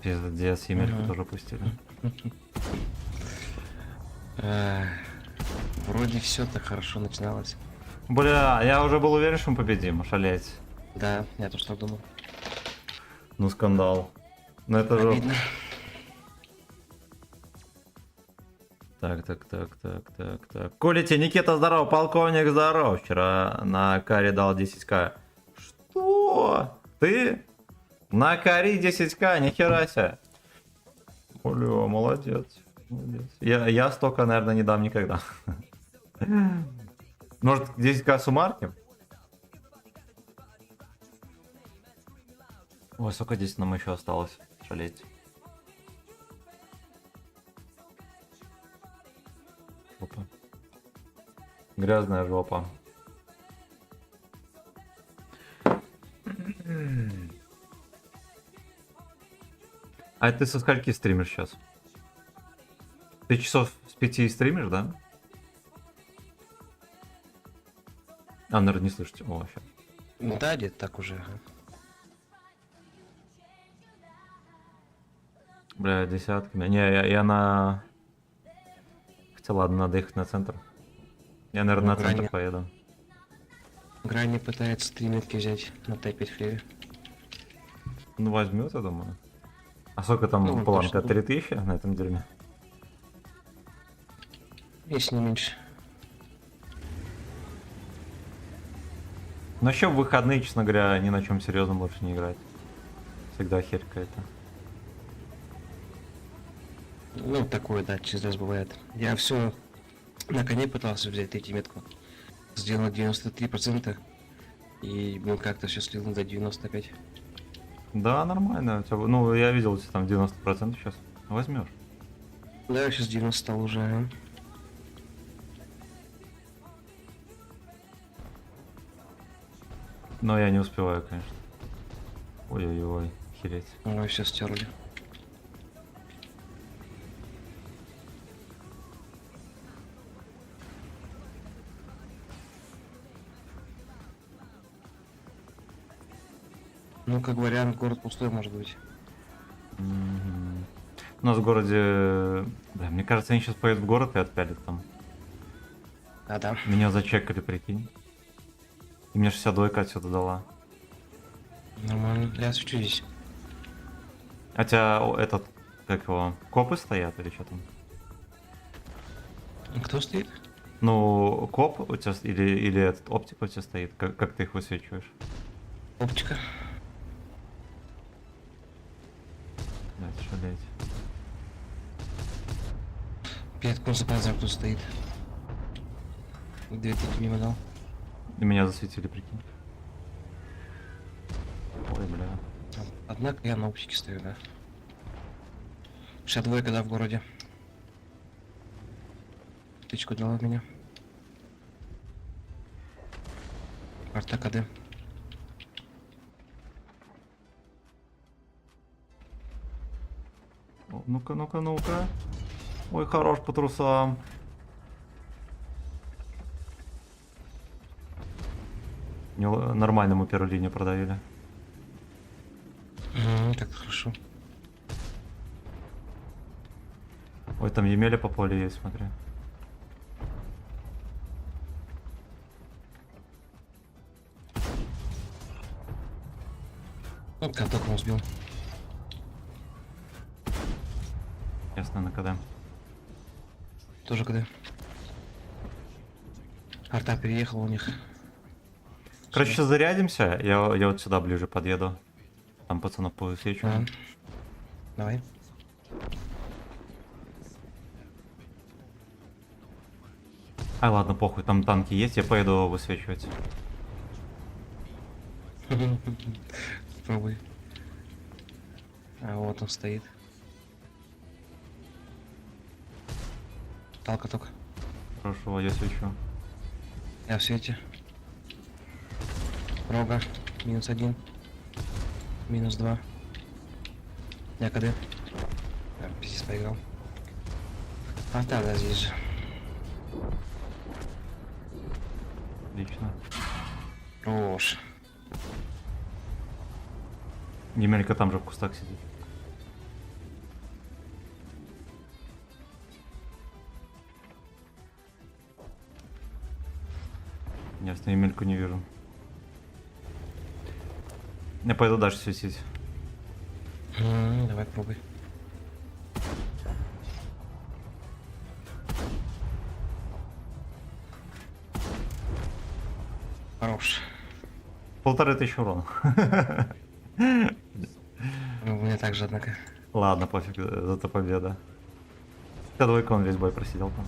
Пиздец, Емельку Ага. тоже пустили. Эх, вроде все так хорошо начиналось. Бля, я уже был уверен, что мы победим, шалеть. Да, я тоже так думал. Ну, скандал. Ну, это же... Обидно. Так. Кулите, Никита, здоров, полковник, здоров. Вчера на каре дал 10к. Что? Ты? На каре 10к, нихера себе. Бля, молодец. Молодец. Я столько, наверное, не дам никогда. Может, 10к суммарки? Ой, сколько здесь нам еще осталось? Шалеть. Жопа. Грязная жопа. А ты со скольки стримишь сейчас? Ты часов с 5 стримишь, да? А, наверное, не слышите. О, щас. Да, где-то так уже. ага. Бля, десятки. Не, я на... Хотя ладно, надо ехать на центр. Я, наверное, Ну, на центр Грани. поеду. Грани пытается 3 метки взять на Т5 флеве. Ну, возьмет, я думаю. А сколько там Ну, планка? точно. 3000 на этом дерьме? Если не меньше. Но еще в выходные, честно говоря, ни на чем серьезном больше не играть. Всегда херь какая-то. Ну, такое, да, через раз бывает. Я все на коне пытался взять третью метку. Сделал 93%. И ну, как-то все слил до 95. Да, нормально. У тебя- Ну, я видел, у тебя там 90% сейчас. Возьмешь. Да, я сейчас 90 стал уже. а. Но я не успеваю, конечно. Ой-ой-ой, хереть. Ой, все стерли. Ну, как вариант, город пустой может быть. Мгм. У нас в городе... Бля, мне кажется, они сейчас поедут в город и отпялят там. А, да. Меня зачекали, прикинь. И мне 62 отсюда дала. Нормально. Я свечу здесь. Хотя этот, как его, копы стоят или что там? Кто стоит? Ну, коп у тебя или этот оптик у тебя стоит? Как ты их высвечиваешь? Оптика. Блядь, шалеть. Перед концертом кто стоит. 2000 мимо дал. И меня засветили, прикинь. Ой, бля. Однако я на оптике стою, да. 62 когда в городе. Тычку дала от меня. Арта КД. О, ну-ка, ну-ка, ну-ка. Ой, хорош по трусам. Нормальному первую линию продавили. Так хорошо. Ой, там Емеля по полю есть, смотри. Ну, каток он сбил. Ясно, на КД. Тоже КД. Арта переехал у них. Короче, сейчас зарядимся. Я вот сюда ближе подъеду. Там пацанов повысвечу. Ага. Давай. Ай, ладно, похуй, там танки есть, я поеду высвечивать. Пробуй. А вот он стоит. Талка только. Хорошо, я свечу. Я в свете. Рога. -1. -2. Я КД. Пиздец, поиграл. А так, да, здесь же. Отлично. Хорош. Емелька там же в кустах сидит. Ясно, Емельку не вижу. Я пойду дальше светить. Давай пробуй. Хорош. 1500 урона. Ну, у меня так же, однако. Ладно, пофиг, зато победа. Двойка он весь бой просидел там.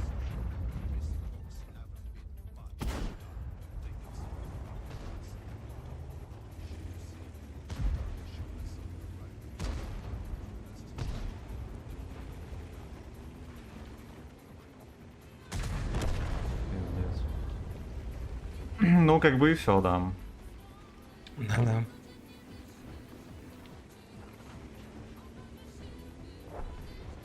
Пиздец. Ну, как бы и все, да. Да-да.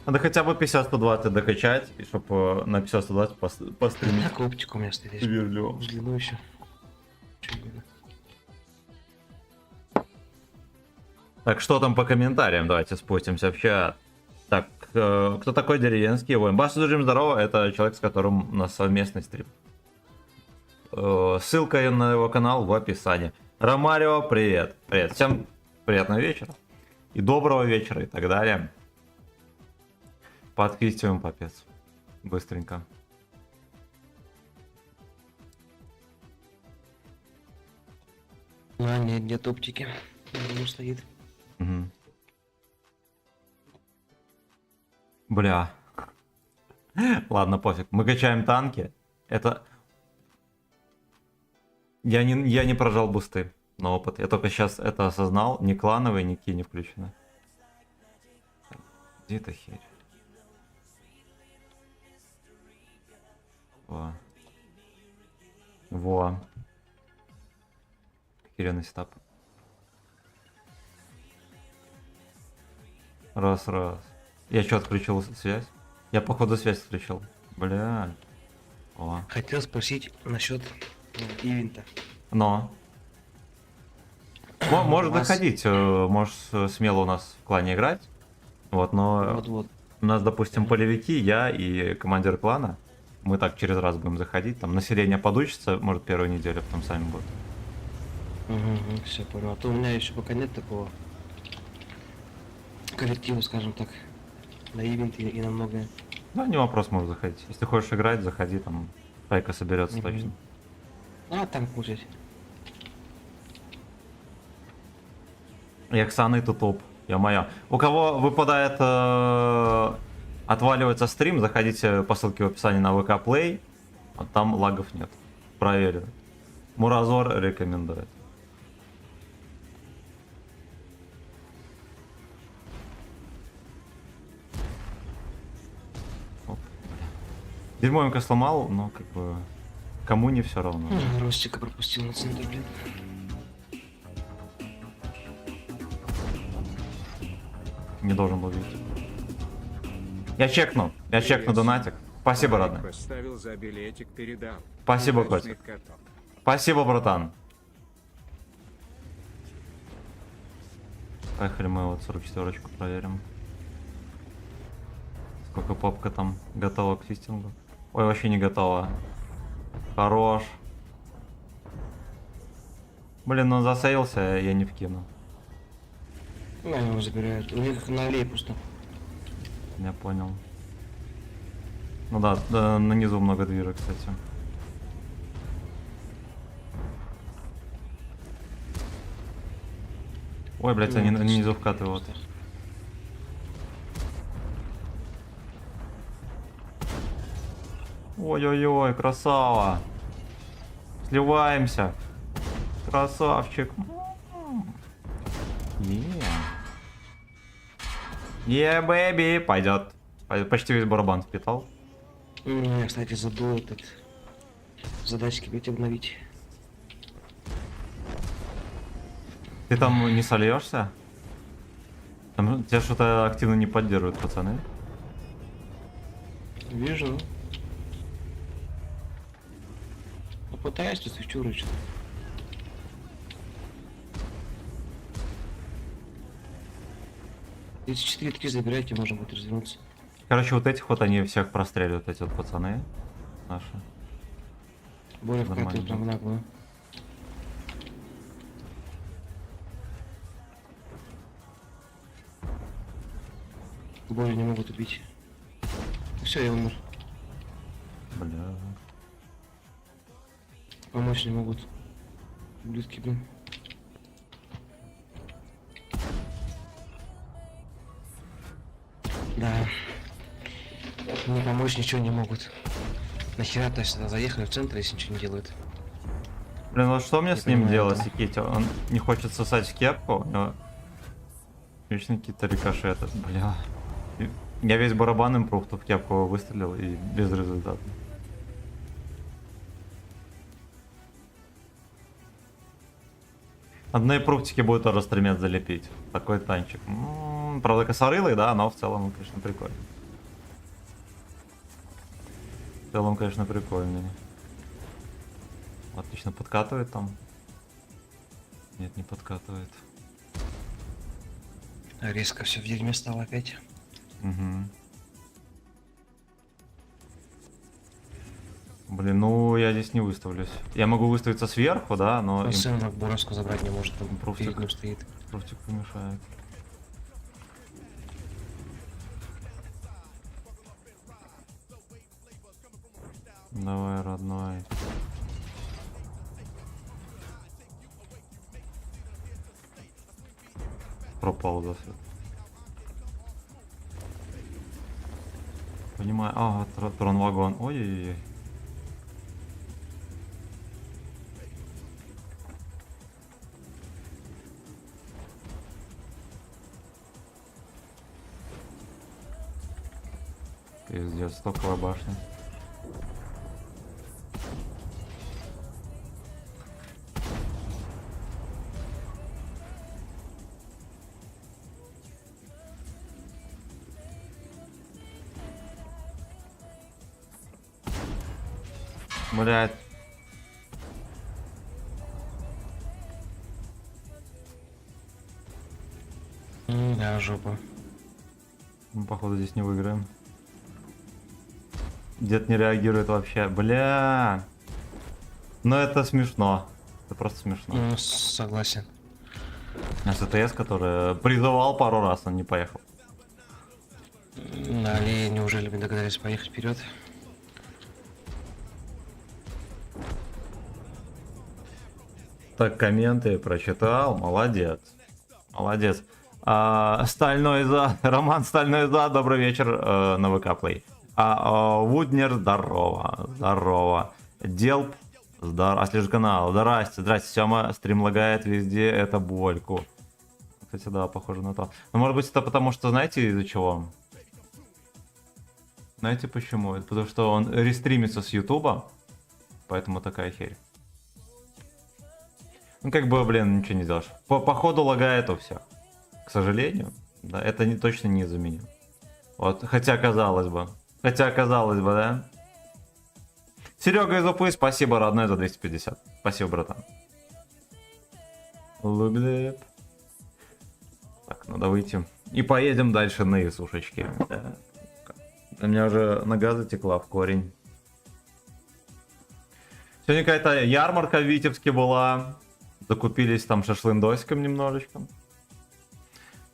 Надо хотя бы 50-120 докачать, и чтобы на 50-120 постримить. Так, оптика у меня стоит. Верлю. Взгляну еще. Чё именно? Так, что там по комментариям? Давайте спустимся в чат. Так, кто такой деревенский воин? Баш, здорово, это человек, с которым у нас совместный стрим. Ссылка на его канал в описании. Ромарио, привет. Привет. Всем приятного вечера. И доброго вечера, и так далее. Подквистиваем попец. Быстренько. А, нет оптики. Он стоит. Угу. Бля. Ладно, пофиг. Мы качаем танки. Это... Я не прожал бусты на опыт. Я только сейчас это осознал. Ни клановые, ни ки не включены. Где эта херь? Во. Охеренный стап. Раз. Я что, отключил связь? Я походу связь отключил. Бля. О. Хотел спросить насчет ивента. Но. Может У вас- доходить, можешь смело у нас в клане играть. Вот, но Вот-вот. у нас, допустим, полевики, я и командир клана. Мы так через раз будем заходить. Там население подучится, может, первую неделю, потом сами будут. Все понял. А то у меня еще пока нет такого коллектива, скажем так, на ивенты и на многое. Да, не вопрос, можешь заходить. Если хочешь играть, заходи, там пайка соберется Мгм. точно. А, там получать. Яксаны тут топ. Ё-моё. У кого выпадает, отваливается стрим, заходите по ссылке в описании на ВК Play. А там лагов нет. Проверю. Муразор рекомендует. Оп, бля. Дерьмовенько сломал, но как бы кому не все равно. Ростика пропустил на центр, блин. Не должен был видеть. Я чекну донатик. Спасибо, родной. Поставил за билетик, передал. Спасибо, Удачный Котик. каток. Спасибо, братан. Поехали, мы вот 44-очку проверим. Сколько попка там готова к фистингу. Ой, вообще не готова. Хорош. Блин, ну засеялся, я не вкину. Ну, они его забирают. У них на аллее просто. Я понял. Ну да, да, на низу много движек, кстати. Ой, блядь, они на низу вкатывают. Ой-ой-ой, красава. Сливаемся. Красавчик. Бэби. Пойдет. Почти весь барабан впитал. Я, кстати, забыл этот задачки ведь обновить. Ты там не сольешься? Там тебя что-то активно не поддерживают, пацаны. Вижу. Ну, пытаюсь тут свечурочку. Эти 4 3 забирайте, можно будет развернуться. Короче, вот этих вот они всех простреливают, эти вот пацаны наши. Более Нормально, вкатывают прям нагло. Боли не могут убить. Все, я умер. Бля. Помочь не могут. Ублюдки, блин. Да. Не помочь ничего не могут. Нахера то сюда заехали в центр, если ничего не делают. Блин, вот что мне Не с ним понимаю делать, этого. Сикити? Он не хочет сосать в кепку, у него вечно какие-то рикошеты, бля. Я весь барабан импруфту в кепку выстрелил и без результата. Одной пруфтики будет расстремет залепить. Такой танчик. Правда косорылый, да, но в целом, конечно, прикольно. В целом, конечно, прикольный. Отлично подкатывает там. Нет, не подкатывает. Резко все в дерьме стало опять. Угу. Блин, ну я здесь не выставлюсь. Я могу выставиться сверху, да, но им Сын Макборовскую забрать не может, там Пруфтик. перед ним стоит. пруфтик помешает. Давай, родной. Пропал засвет. Понимаю. А, трон-вагон. Ой-ой-ой. Пиздец, стоковая башня. Блять. Да, жопа. Мы, походу, здесь не выиграем. Дед не реагирует вообще. Бля. Но это смешно. Это просто смешно. Ну, согласен. СТС, который призывал пару раз, он не поехал. На аллее неужели мы догадались поехать вперед? Так, комменты прочитал. Молодец. Молодец. Стальной за. Роман Стальной за. Добрый вечер на ВК Play. Вуднер, здорово. Здорово. Делп. Здорово. Слежь канал. Здрасте. Здрасте. Сема. Стрим лагает везде. Это больку. Кстати, да, похоже на то. Но может быть это потому, что знаете из-за чего? Знаете почему? Это потому что он рестримится с Ютуба. Поэтому такая херь. Ну, как бы, блин, ничего не сделаешь. Походу лагает у всех. К сожалению. Да, это не, точно не из-за меня. Вот, хотя казалось бы. Хотя казалось бы, да? Серега из УП, спасибо, родной, за 250. Спасибо, братан. Луглеп. Так, надо выйти. И поедем дальше на Исушечке. Да. У меня уже нога затекла в корень. Сегодня какая-то ярмарка в Витебске была. Закупились там шашлындосиком немножечко.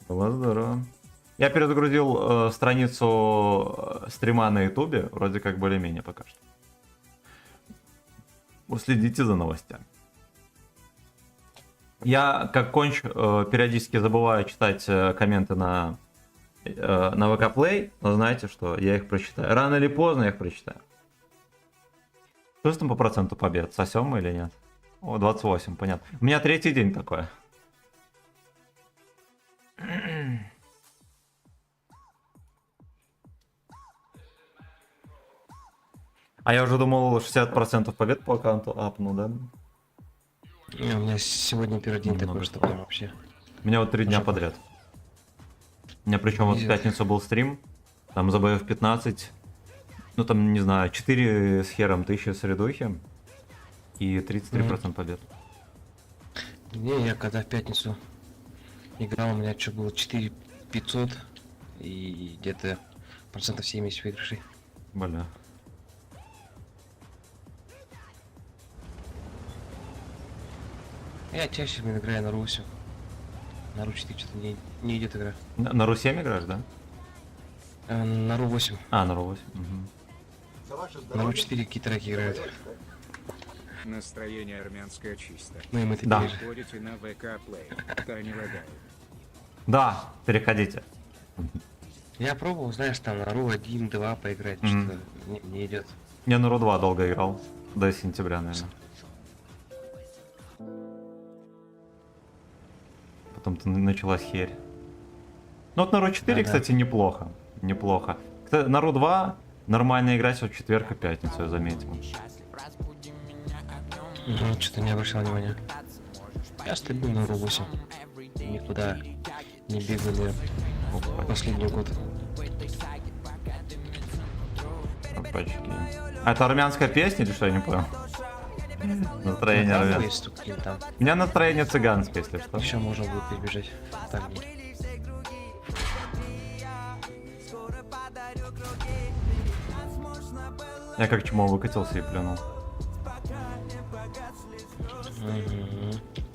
Было здорово. Я перезагрузил страницу стрима на ютубе. Вроде как более-менее пока что. Следите за новостями. Я как конч периодически забываю читать комменты на ВК Play. Но знаете что? Я их прочитаю. Рано или поздно я их прочитаю. Что там по проценту побед? Сосем мы или нет? О, 28, понятно. У меня третий день такой. А я уже думал 60% побед по аккаунту апну, да? Не, у меня сегодня первый день такой, Много что всего. прям вообще. У меня вот 3 дня Жопа. подряд. У меня причем вот в Везет. пятницу был стрим, там за боев 15, ну там, не знаю, 4 с хером 1000 средухи и 33% побед. Не, я когда в пятницу играл, у меня что было 4500 и где-то процентов 70 выигрышей. Бля. Я чаще играю на Русе. На Ру 4 что-то не идет игра. На Ру 7 играешь, да? На Ру 8. А, на Ру 8. На Ру 4 какие треки играют. Настроение армянское чисто. Ну и мы такие Да. же. Ходите на ВК Play. Та не лагает. Да, переходите. Я пробовал, знаешь, там на Ру 1, 2 поиграть, что-то не идет. Я на Ру 2 долго играл. До сентября, наверное. Потом-то началась херь. Ну вот на Ру 4, Да-да. кстати, неплохо. Неплохо. Кстати, на Ру 2 нормально играть вот в четверг и пятницу, я заметил. Что-то не обращал внимания. Я стабильно на Ру 8. Никуда не бегали последний год. Опачки. А это армянская песня или что, я не понял? Настроение Там армянское. есть тут какие-то там. У меня настроение цыганское, если что. Еще можно будет перебежать. Так нет. Я как чмо выкатился и плюнул.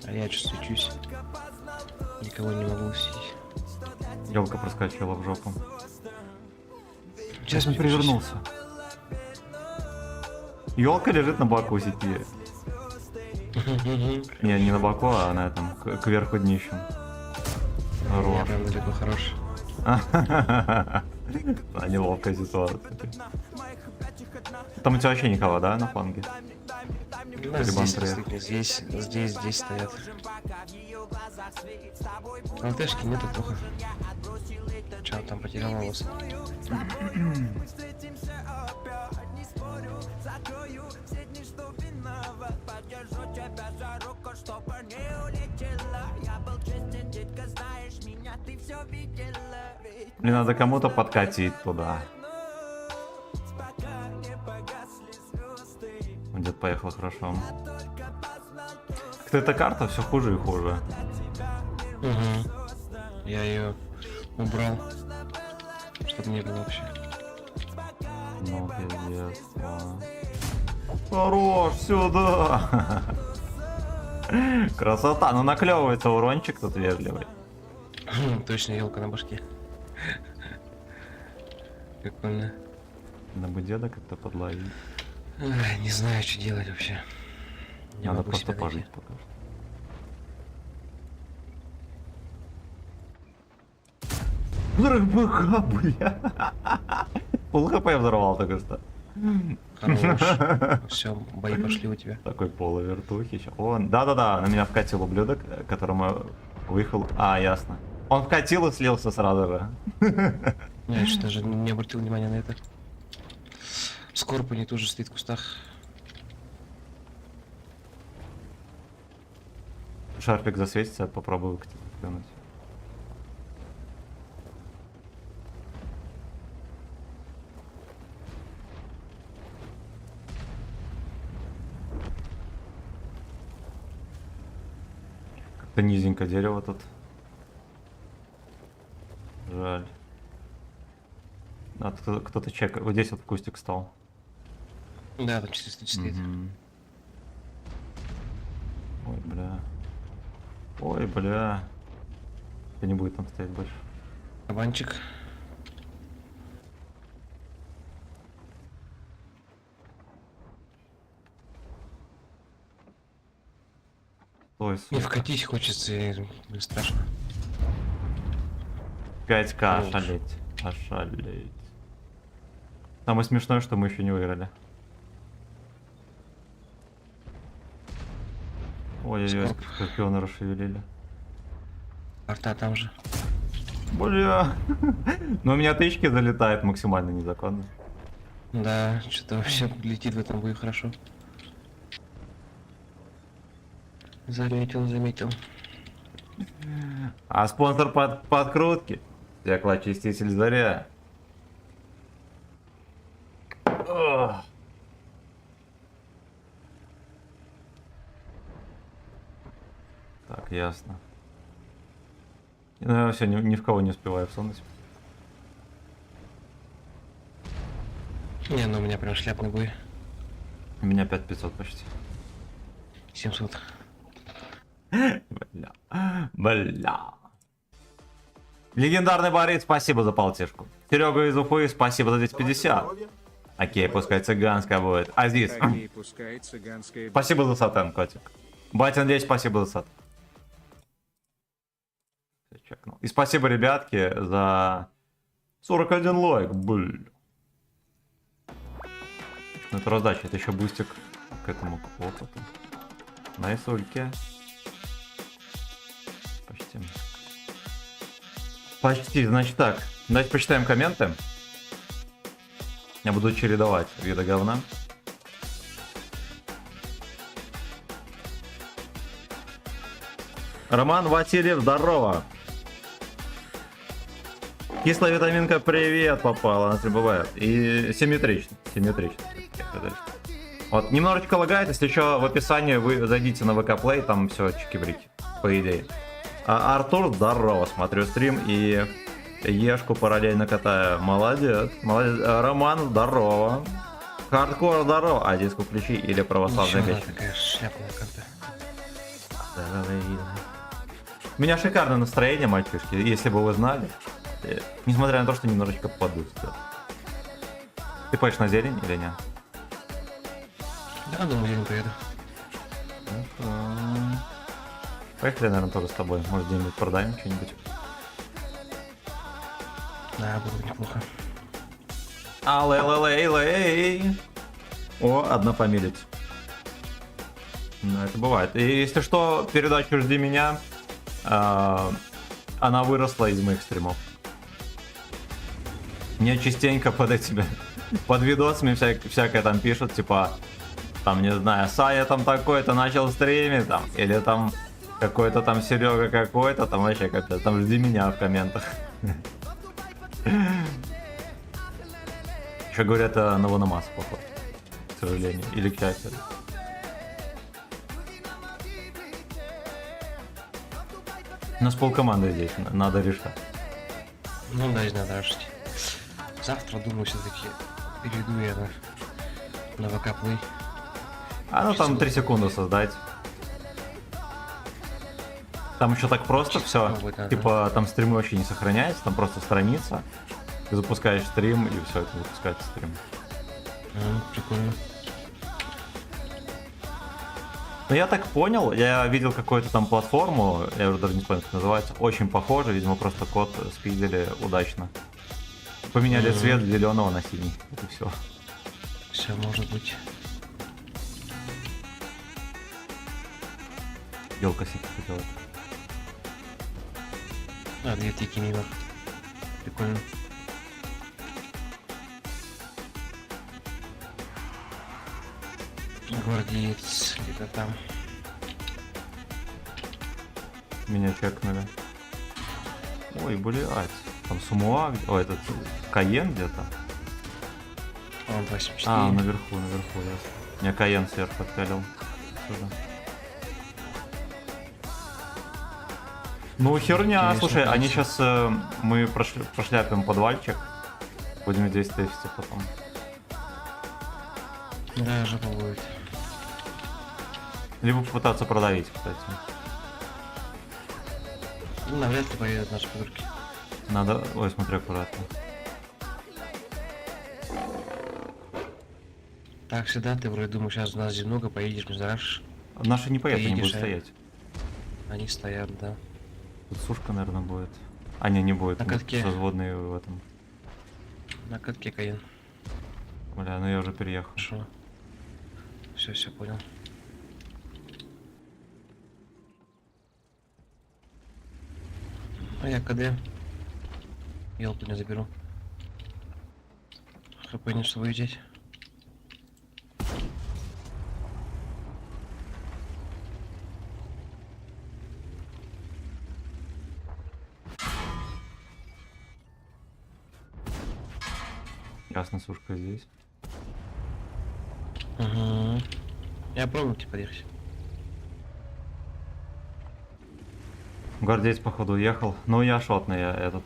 А я что стучусь. Никого не могу усидеть. Елка проскочила в жопу. Сейчас он перевернулся. Елка лежит на боку сети. Не на боку, а на этом, кверху днищем. Я Хорош. прям далеко хорош. А, неловкая ситуация. Там у тебя вообще никого, да, на фланге? Да, здесь, Андрея. действительно, здесь стоят. ЛТшки нету плохо. Че, там потерял волос? Мне надо кому-то подкатить туда. Где-то поехал хорошо. Как-то эта карта все хуже и хуже. Я ее убрал, чтобы не было вообще. Ну, пиздец. ладно. Хорош, сюда! Красота, ну наклевывается урончик тут вежливый. Точно елка на башке. Прикольно. Надо бы деда как-то подловить. Ай, не знаю, что делать вообще. Не Надо могу просто себя найти. пожить пока что. РБК, бля. Пол хп я взорвал только что. Хорош. Все, бои пошли у тебя. Такой полувертухи. О, да-да-да, на меня вкатил ублюдок, которому выехал. А, ясно. Он вкатил и слился сразу же. Я что даже не обратил внимания на это. Скорпони тоже стоит в кустах. Шарфик засветится, попробую выкатить. Плюнуть. Как-то низенько дерево тут. Жаль. А, кто-то чек. Вот здесь вот кустик стал. Да, там чисто стоит. Мгм. Ой, бля. Ой, бля. Это не будет там стоять больше. Кабанчик. Ой, Не сука. вкатить хочется, и страшно. 5к Хорош. ошалеть. Ошалеть. Самое смешное, что мы еще не выиграли. Ой-ой-ой, Скорбь. скорпионы расшевелили. Арта там же. Бля. Но у меня тычки залетают максимально незаконно. Да, что-то вообще летит в этом бою хорошо. Заметил. А спонсор подкрутки? Стеклоочиститель заря. Ох. Так, ясно. Ну, я все, ни в кого не успеваю всунуть. Не, ну у меня прям шляпный бой. У меня 5500 почти. 700. Бля. Бля. Легендарный Борис, спасибо за полтишку. Серега из Уфы, спасибо за 250. Окей, пускай цыганская будет. Азиз, Окей, пускай цыганская... спасибо за сатен, котик. Батин 10, спасибо за сат. Чекнул. И спасибо, ребятки, за 41 лайк. Блин. Ну это раздача, это еще бустик к этому к опыту. На исульке. Почти. Почти, значит так. Давайте почитаем комменты. Я буду чередовать виды говна. Роман Васильев, здорово. Кислая витаминка, привет, попала, она бывает. И симметрично, симметрично. Вот, немножечко лагает, если что, в описании вы зайдите на ВК Play, там все чики-брики, по идее. А Артур, здорово, смотрю стрим и Ешку параллельно катаю. Молодец, молодец. Роман, здорово. Хардкор, здорово. А диску включи или православная Еще печь. одна такая шляпная карта. У меня шикарное настроение, мальчишки, если бы вы знали. Несмотря на то, что немножечко подустал. Ты поешь на зелень или нет? Да, думаю, я не поеду. Поехали, наверное, тоже с тобой. Может, где-нибудь продаем что-нибудь. Да, было бы неплохо. Алей. О, однофамилец. Ну, это бывает. И если что, передачу «Жди меня», она выросла из моих стримов. Мне частенько под этими, под видосами всякое там пишут, типа, там, не знаю, Сая там такой-то начал стримить, там, или там какой-то там Серега какой-то, там вообще капец, там «Жди меня» в комментах. Еще говорят, это на Ваномас, походу, к сожалению, или к счастью. У нас полкоманды здесь, надо решать. Ну, да, не надо решить. Завтра, думаю, все-таки перейду я на ВК Play. А ну там 3 секунды создать. Там еще так просто Чисто все. попробовать надо. Типа там стримы вообще не сохраняются, там просто страница. Ты запускаешь стрим и все, это запускается стрим. Прикольно. Ну я так понял, я видел какую-то там платформу, я уже даже не помню, как называется, очень похоже, видимо просто код спиздили удачно. Поменяли цвет с зеленого на синий, это все. Все может быть. Елка синий делает. А, 2 тики мимо. Прикольно. Гвардеец где-то там. Меня чекнули. Ой, блядь. Там Сумуа, ой, этот Каен где-то. Он 84. А, наверху, ясно. Меня Каен сверху отпялил. Сюда. Ну, херня, Интересно, слушай, они кажется. сейчас, мы прошляпим подвальчик. Будем здесь тестить потом. Да, жопа будет. Либо попытаться продавить, кстати. Ну, навряд ли поедут наши придурки. Надо... Ой, смотри аккуратно. Так, всегда ты вроде думаешь, сейчас нас здесь много, поедешь, не знаешь. Наши не поедут, они едешь, будут а? стоять. Они стоят, да. Тут сушка, наверное, будет. А, не будет. На катке. Созводные в этом. На катке Каин. Бля, ну я уже переехал. Хорошо. Все понял. А я КД. Елку не заберу. ХП не что выезжать. Ясно, сушка здесь. Угу. Я пробую тебе подъехать. Гвардеец, походу, уехал. Ну, я шотный, я этот...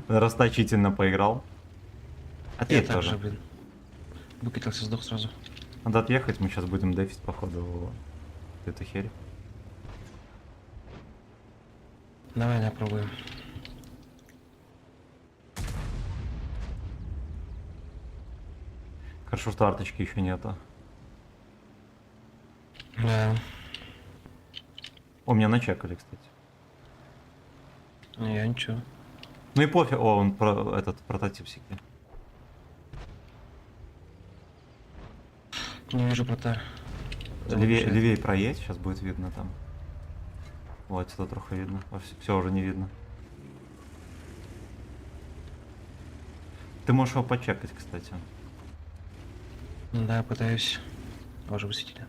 Расточительно поиграл. Я Отъедь также, тоже. блин. Выкатился, сдох сразу. Надо отъехать, мы сейчас будем дефить, походу, эту херь. Давай, да, пробуем. Хорошо, что арточки еще нету. Да. О, меня начекали, кстати. Не, я ничего. Ну и пофиг. О, он этот прототип секи. Не вижу прота. Левее проедь, сейчас будет видно там. Вот, это трохи видно. Все уже не видно. Ты можешь его почекать, кстати. Да, пытаюсь. Уже высветили.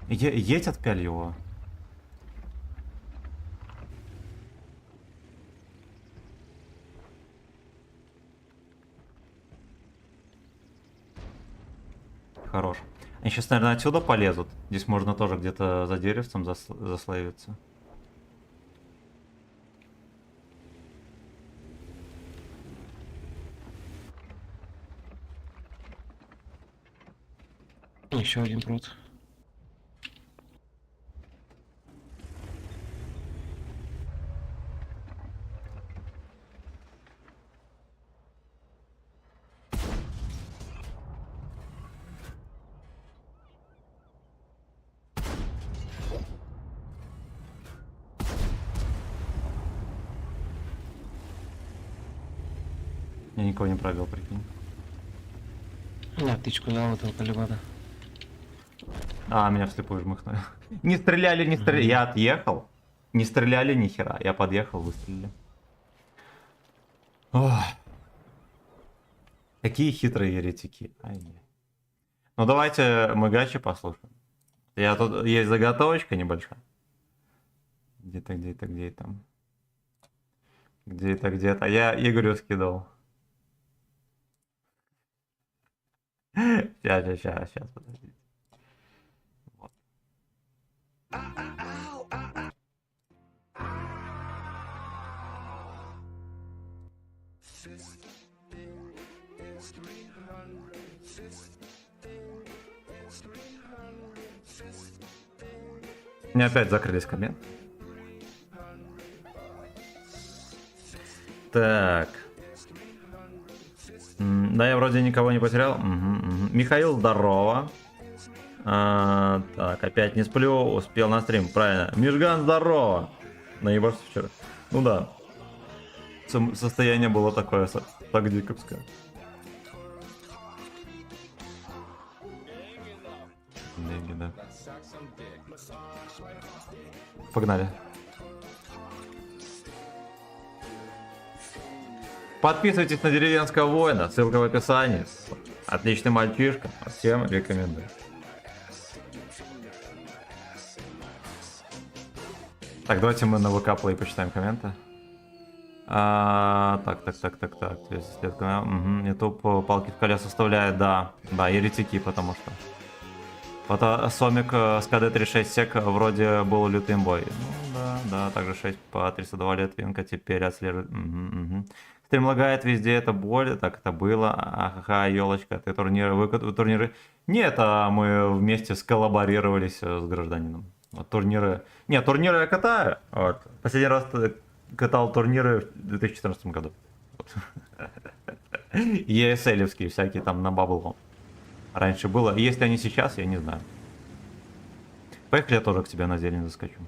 Едь, отпяль его. Хорош. Они сейчас, наверное, отсюда полезут. Здесь можно тоже где-то за деревцем заслоиться. Еще один пруд. Я никого не пробил, прикинь. На птичку дал этого колебада. А, меня вслепую жмыхнули. Не стреляли, не стреляли. Я отъехал. Не стреляли ни хера. Я подъехал, выстрелили. Ох. Какие хитрые еретики. Ай-яй. Ну давайте мы гачи послушаем. Я тут есть заготовочка небольшая. Где там? Где-то. Я Игорю скидывал. Сейчас, подождите. Вот. Мне опять закрылись комменты. Так. Да, я вроде никого не потерял. Угу. Михаил, здорово. Так, опять не сплю, успел на стрим, правильно. Мишган, здорово. Наебашься вчера. Ну да. Состояние было такое, так диковское. Деньги, да. Погнали. Подписывайтесь на Деревенского воина, ссылка в описании. Отличный мальчишка, всем рекомендую. Так, давайте мы на ВК Play почитаем комменты. Так. YouTube палки в колеса вставляет, да, еретики, потому что. Вот Сомик с КД-36 сек вроде был лютым бой. Ну да, также 6 по 302 Литвинка теперь отслеживает. Стрим лагает везде, это боль, так это было. Ахаха, елочка, ты турниры. Нет, мы вместе сколлаборировались с гражданином. Вот, турниры. Нет, турниры я катаю. Вот. Последний раз катал турниры в 2014 году. Вот. ESL-евские всякие там на баблу. Раньше было. Если они сейчас, я не знаю. Поехали, я тоже к тебе на зелень заскочу.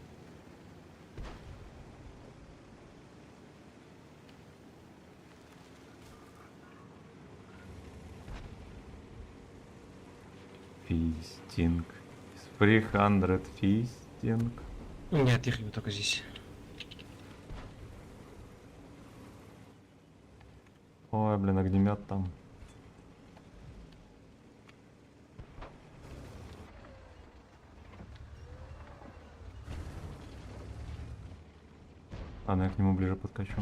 Фистинг. 300 фистинг. Нет, их не только здесь. Ой, блин, огнемет там. Ладно, я к нему ближе подкачу.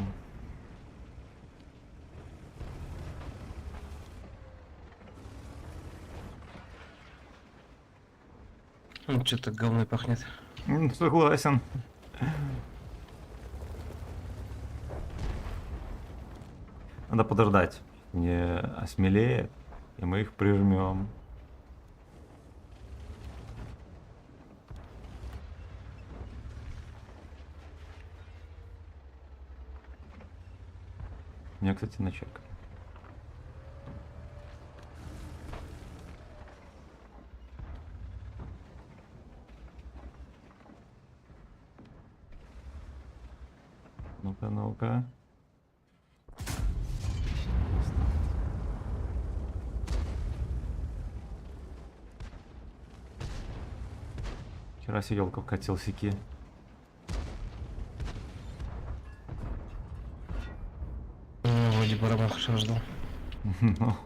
что-то говной пахнет. Согласен. Надо подождать. Не осмелеет, и мы их прижмем. Меня, кстати, на чек. Ну-ка, ну-ка. Вчера сиделка вкатил сики. Вроде барабан хорошо ждал. Ну,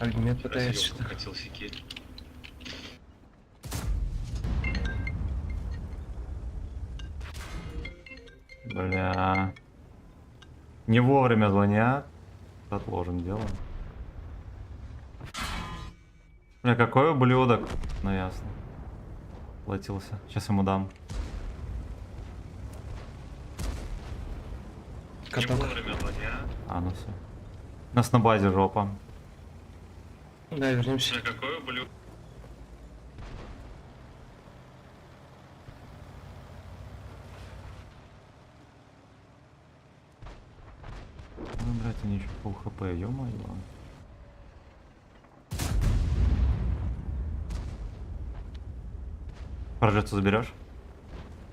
Огнемет пытается что-то. бля. Не вовремя звонят. Отложим дело. Бля, какой ублюдок. Ну ясно. Платился. Сейчас ему дам. Каток. А, ну все. У нас на базе жопа. Да, вернемся. Ну, блядь, у них еще пол хп, ё-моё. Прожецу заберешь?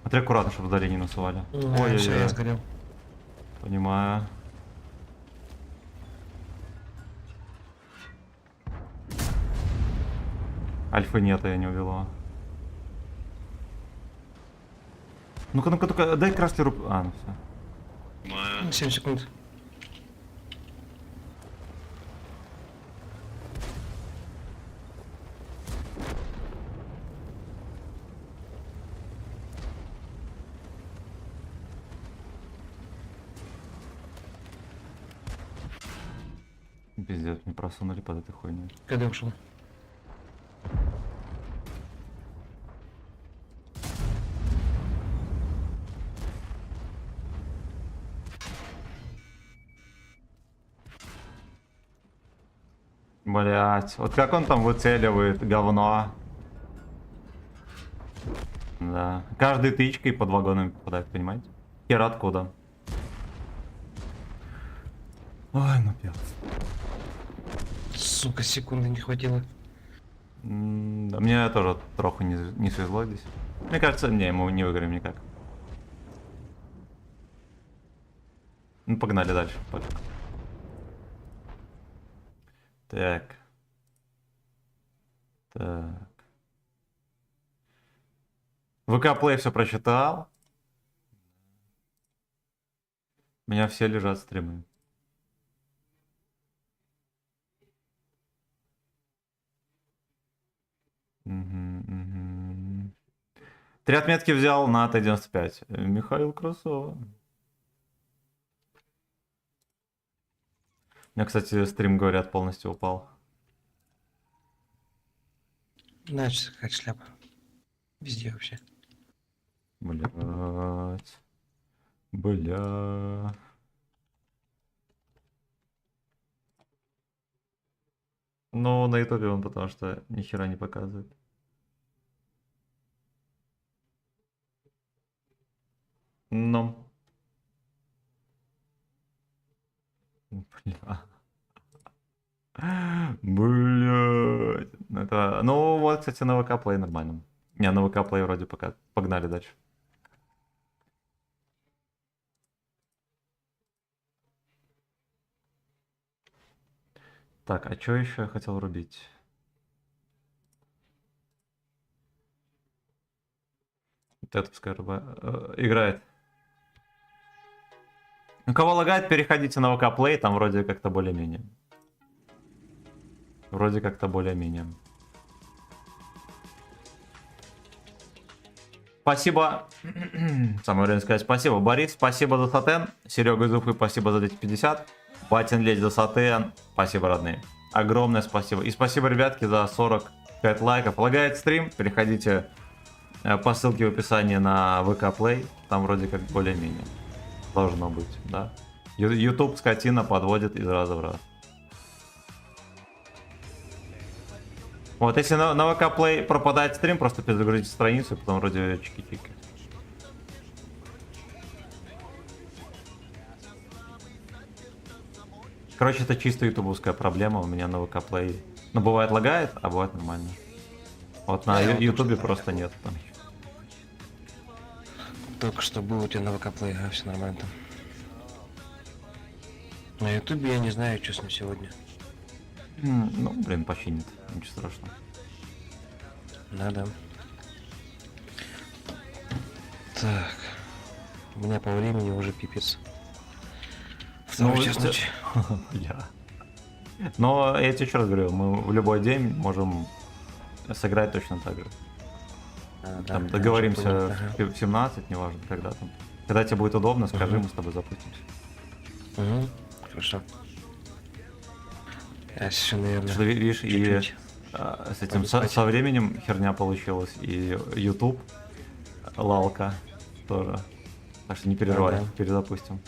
Смотри аккуратно, чтобы вдали не насували. Ой, все, я Ой-ой-ой. сгорел. Понимаю. Альфы нет, я не увела. Ну-ка, ну-ка, ну-ка, дай краслеру. А, ну все. 7 секунд. Пиздец, не просунули под этой хуйней. Когда ушел? Блять, вот как он там выцеливает говно. Да. Каждой тычкой под вагонами попадает, понимаете? Хер откуда. Ой, ну пец. Сука, секунды не хватило. Да, мне тоже троху не свезло здесь. Мне кажется, не, мы не выиграем никак. Ну, погнали дальше. Так. Так. ВК Play все прочитал. У меня все лежат стримы. Угу. 3 отметки взял на Т-95. Михаил Красова. У меня, кстати, стрим, говорят, полностью упал. Значит, как шляпа. Везде вообще. Блять. Бля. Ну, на ютубе он потому что ни хера не показывает. Ну. Бля. Блять. Это... Ну, вот, кстати, на ВК Play нормально. Не, на ВК Play вроде пока. Погнали дальше. Так, а что еще я хотел рубить? Вот это пускай играет. У кого лагает, переходите на ВК Play, там вроде как-то более-менее. Вроде как-то более-менее. Спасибо. Самое время сказать спасибо. Борис, спасибо за сатен. Серега из Уфы, спасибо за 250. Батин Ледь за сатен. Спасибо, родные. огромное спасибо. И спасибо, ребятки, за 45 лайков. Лагает стрим, переходите по ссылке в описании на ВК Play. Там вроде как более-менее должно быть, да. YouTube скотина подводит из раза в раз. Вот, если на ВК Play пропадает стрим, просто перезагрузите страницу, и потом вроде чики-чики. Короче, это чисто ютубовская проблема у меня на ВК Play. Но бывает лагает, а бывает нормально. Вот на ютубе просто нет там. Только что был у тебя на ВК Play, а все нормально там. На ютубе я не знаю, что с ним сегодня. Ну, блин, починит. Ничего страшного. Да. Так. У меня по времени уже пипец. Второй час ночи. Бля. Но я тебе еще раз говорю, мы в любой день можем сыграть точно так же. Там договоримся в 17, неважно, когда там. Когда тебе будет удобно, скажи, мы с тобой запустимся. Хорошо. Я сейчас, наверное, Что, видишь, и чуть-чуть. с этим со временем херня получилась, и YouTube лалка тоже. Так что не переживай, Ага. перезапустим.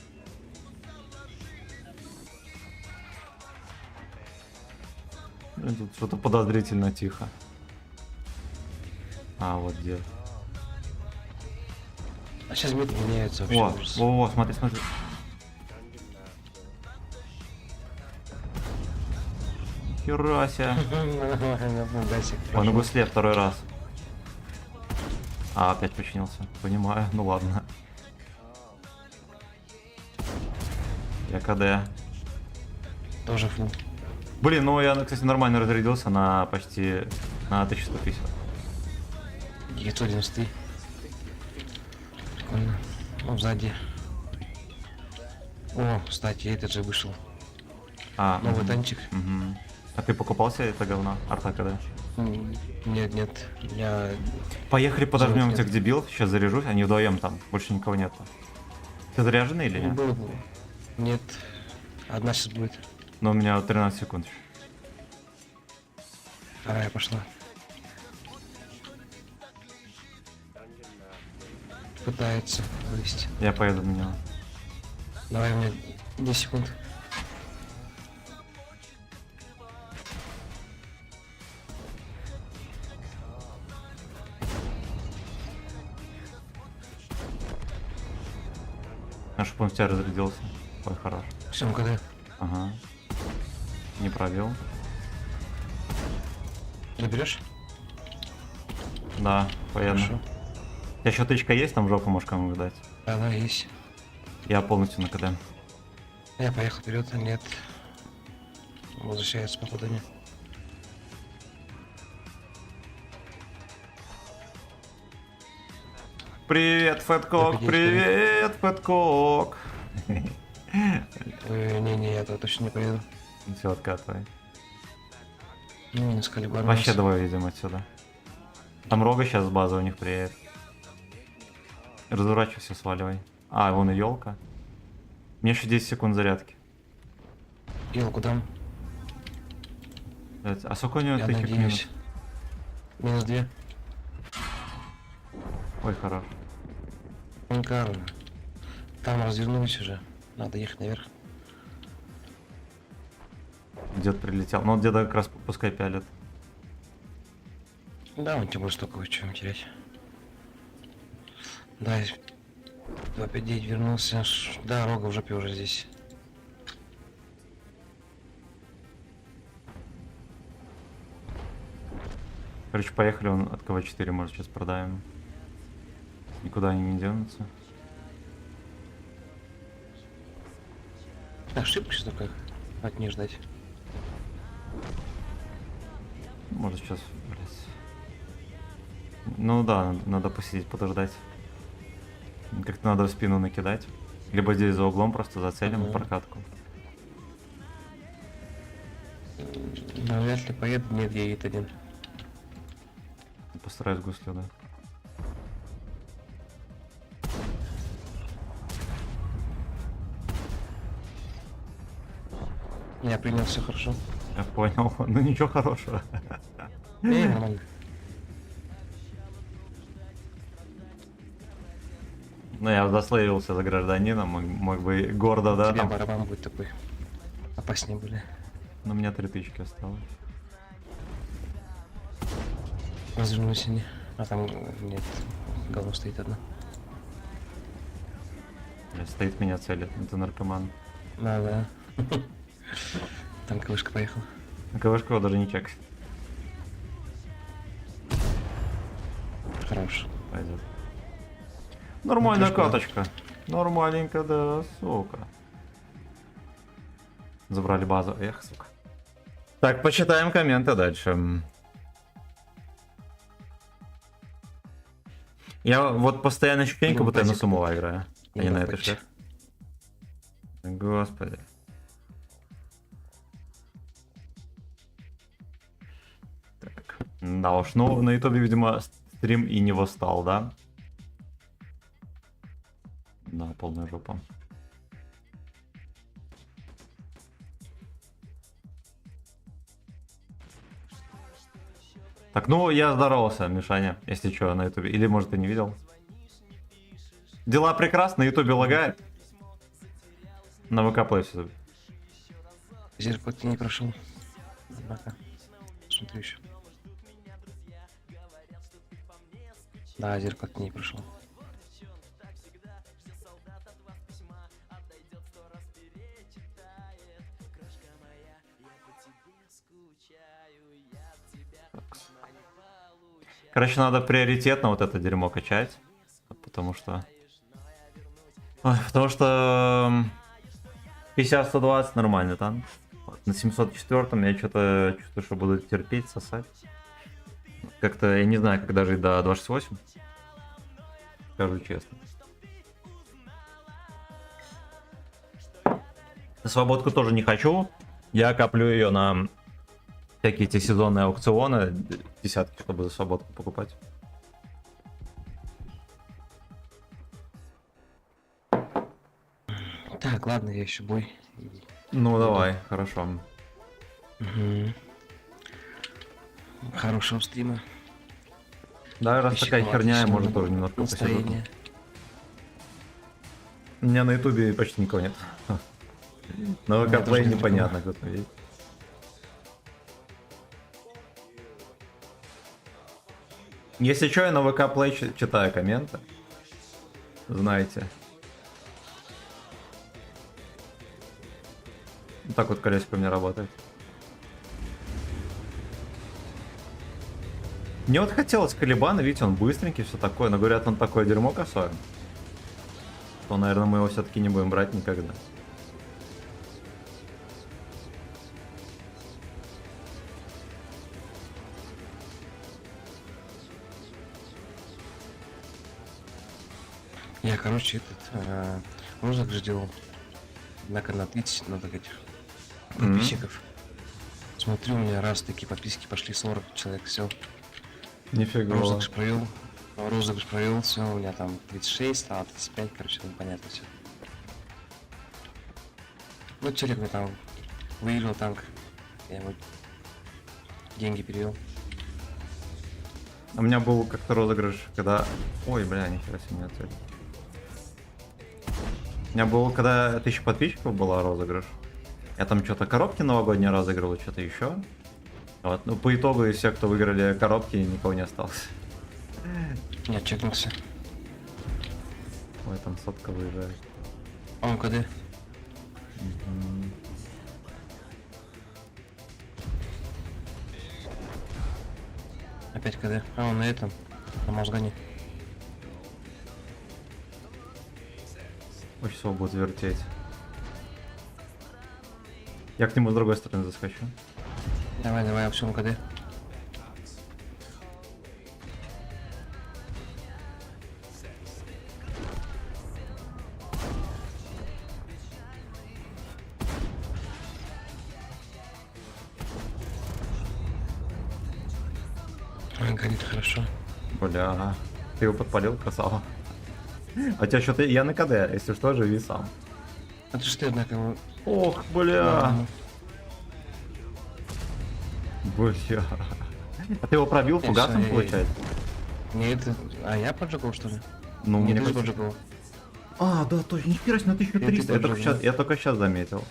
Блин, тут что-то подозрительно тихо. А, вот где. А сейчас метод меняется вообще. О, ужас. о, смотри, смотри. Хера себе. Ой, на гусле второй раз. А, опять починился. Понимаю, ну ладно. Я КД. Тоже фу. Блин, ну я, кстати, нормально разрядился на почти на 1150. 990. Прикольно. Ну, сзади. О, кстати, этот же вышел. А, Новый мгм, танчик. мгм. А ты покупал себе это говно? Арта КД? Нет. Я... Поехали подожмем нет. этих дебил, сейчас заряжусь, они вдвоем там, больше никого нету. Ты заряженный или нет? Был. Нет. Одна сейчас будет. Но у меня 13 секунд. Вторая пошла. Пытается вылезть. Я поеду на него. Давай, у меня 10 секунд. А чтоб он в тебя разрядился. Ой, хорош. Все, МКД. Ага. Не пробил. Заберешь? Да, поеду. Хорошо. У тебя еще тычка есть, там в жопу можешь кому-нибудь дать? Да, есть. Я полностью на КД. Я поехал вперед, а нет. Возвращается по попадание. Привет, Фэткок, Заходи, привет, Фэткок. Не, я туда точно не поеду. Все, откатывай. Ну, не скалибар. Вообще давай видим отсюда. Там Рога сейчас с базы у них приедет. Разворачивайся, сваливай. А, вон и елка. Мне еще 10 секунд зарядки. Елку дам. А сколько у него Я тычек надеюсь. минус? Минус 2. Ой, хорош. Шикарно. Там развернулись уже. Надо ехать наверх. Дед прилетел. Ну, деда как раз пускай пялит. Да, он тем более столько чего терять. Да, 259 вернулся. Да, Рога в жопе уже здесь. Короче, поехали, он от КВ-4, может, сейчас продаем. Никуда они не денутся. Ошибка что такая? От них ждать. Может, сейчас, блядь. Ну да, надо посидеть, подождать. Как-то надо в спину накидать. Либо здесь за углом просто зацелим прокатку. Да, вряд ли поеду, нет, едет один. Постараюсь гуслю, да. Я принял, все хорошо. Я понял. Ну ничего хорошего. Не, нормально. Ну я заслоился за гражданина, мог бы гордо, да, Тебе там. барабан будет такой. Опаснее были. Но у меня 3000 осталось. Развернулись они. А там нет. Говно стоит одно. Стоит меня целит, это наркоман. Да. Там кавышка поехала. На КВшку его даже не чек. Хорош. Пойдет. Нормальная Ну, то, что- каточка. Нормальненько, да, сука. Забрали базу. Эх, сука. Так, почитаем комменты дальше. Я вот постоянно ощущение, как будто я на сумова играю, а не на этой шеф. Господи. Так. Да уж, ну на ютубе, видимо, стрим и не восстал, да? Да, полная жопа. Так, ну я здоровался, Мишаня, если что, на ютубе. Или, может, ты не видел? Дела прекрасны, на ютубе лагает. На ВК Play все. Зеркало ты не прошел. Однако. Смотрю еще. Да, зеркало ты не прошел. Короче, надо приоритетно вот это дерьмо качать. Потому что... Ой, потому что... 50-120 нормальный танк. Вот, на 704-м я что-то чувствую, что буду терпеть, сосать. Как-то, я не знаю, как дожить до 28. Скажу честно. На свободку тоже не хочу. Я коплю ее на всякие эти сезонные аукционы. Десятки, чтобы за свободку покупать. Так, ладно, я еще бой. Ну давай, хорошо. Угу. Хорошего стрима. Да, раз такая Подписчикам херня, я, отличного может, тоже немножко посижу. настроения. У меня на ютубе почти никого нет. На меня ВК тоже Play нет непонятно, кто там есть. Если что, я на ВК Play читаю комменты. Знаете. Вот так вот колесико у меня работает. Мне вот хотелось Калибана, видите, он быстренький, все такое, но говорят, он такое дерьмо косое. То, наверное, мы его все-таки не будем брать никогда. Я, короче, розыгрыш делал. Однако на 1000 надо этих подписчиков. Смотрю, у меня раз такие подписки пошли 40 человек, все. Нифига. Розыгрыш провел, все, у меня там 36, а 35, короче, непонятно все. Вот челик мне там выиграл танк. Я ему деньги перевел. У меня был как-то розыгрыш, когда... Ой, бля, нихера себе не цель. У меня был, когда 1000 подписчиков была розыгрыш. Я там что-то коробки новогодние разыгрывал, что-то еще. Вот. Ну, по итогу из всех, кто выиграли коробки, никого не осталось. Я чекнулся. Ой, там сотка выезжает. А он КД? Опять КД. А он на этом, на мозгане. Очень всего будет вертеть. Я к нему с другой стороны заскочу. Давай, давай, опцион КД. Горит хорошо. Бля, ты его подпалил, красава. А у тебя что-то... Я на КД, если что, живи сам. А ты что, однако, его... Ох, бля. Бля. А ты его пробил Я фугасом, всё, получается? Нет, а я поджигал, что ли? Ну, Не, мне ты же кажется... поджигал. А, да, точно, нихера себе, на 1300. Я ты поджигал. Я только сейчас заметил.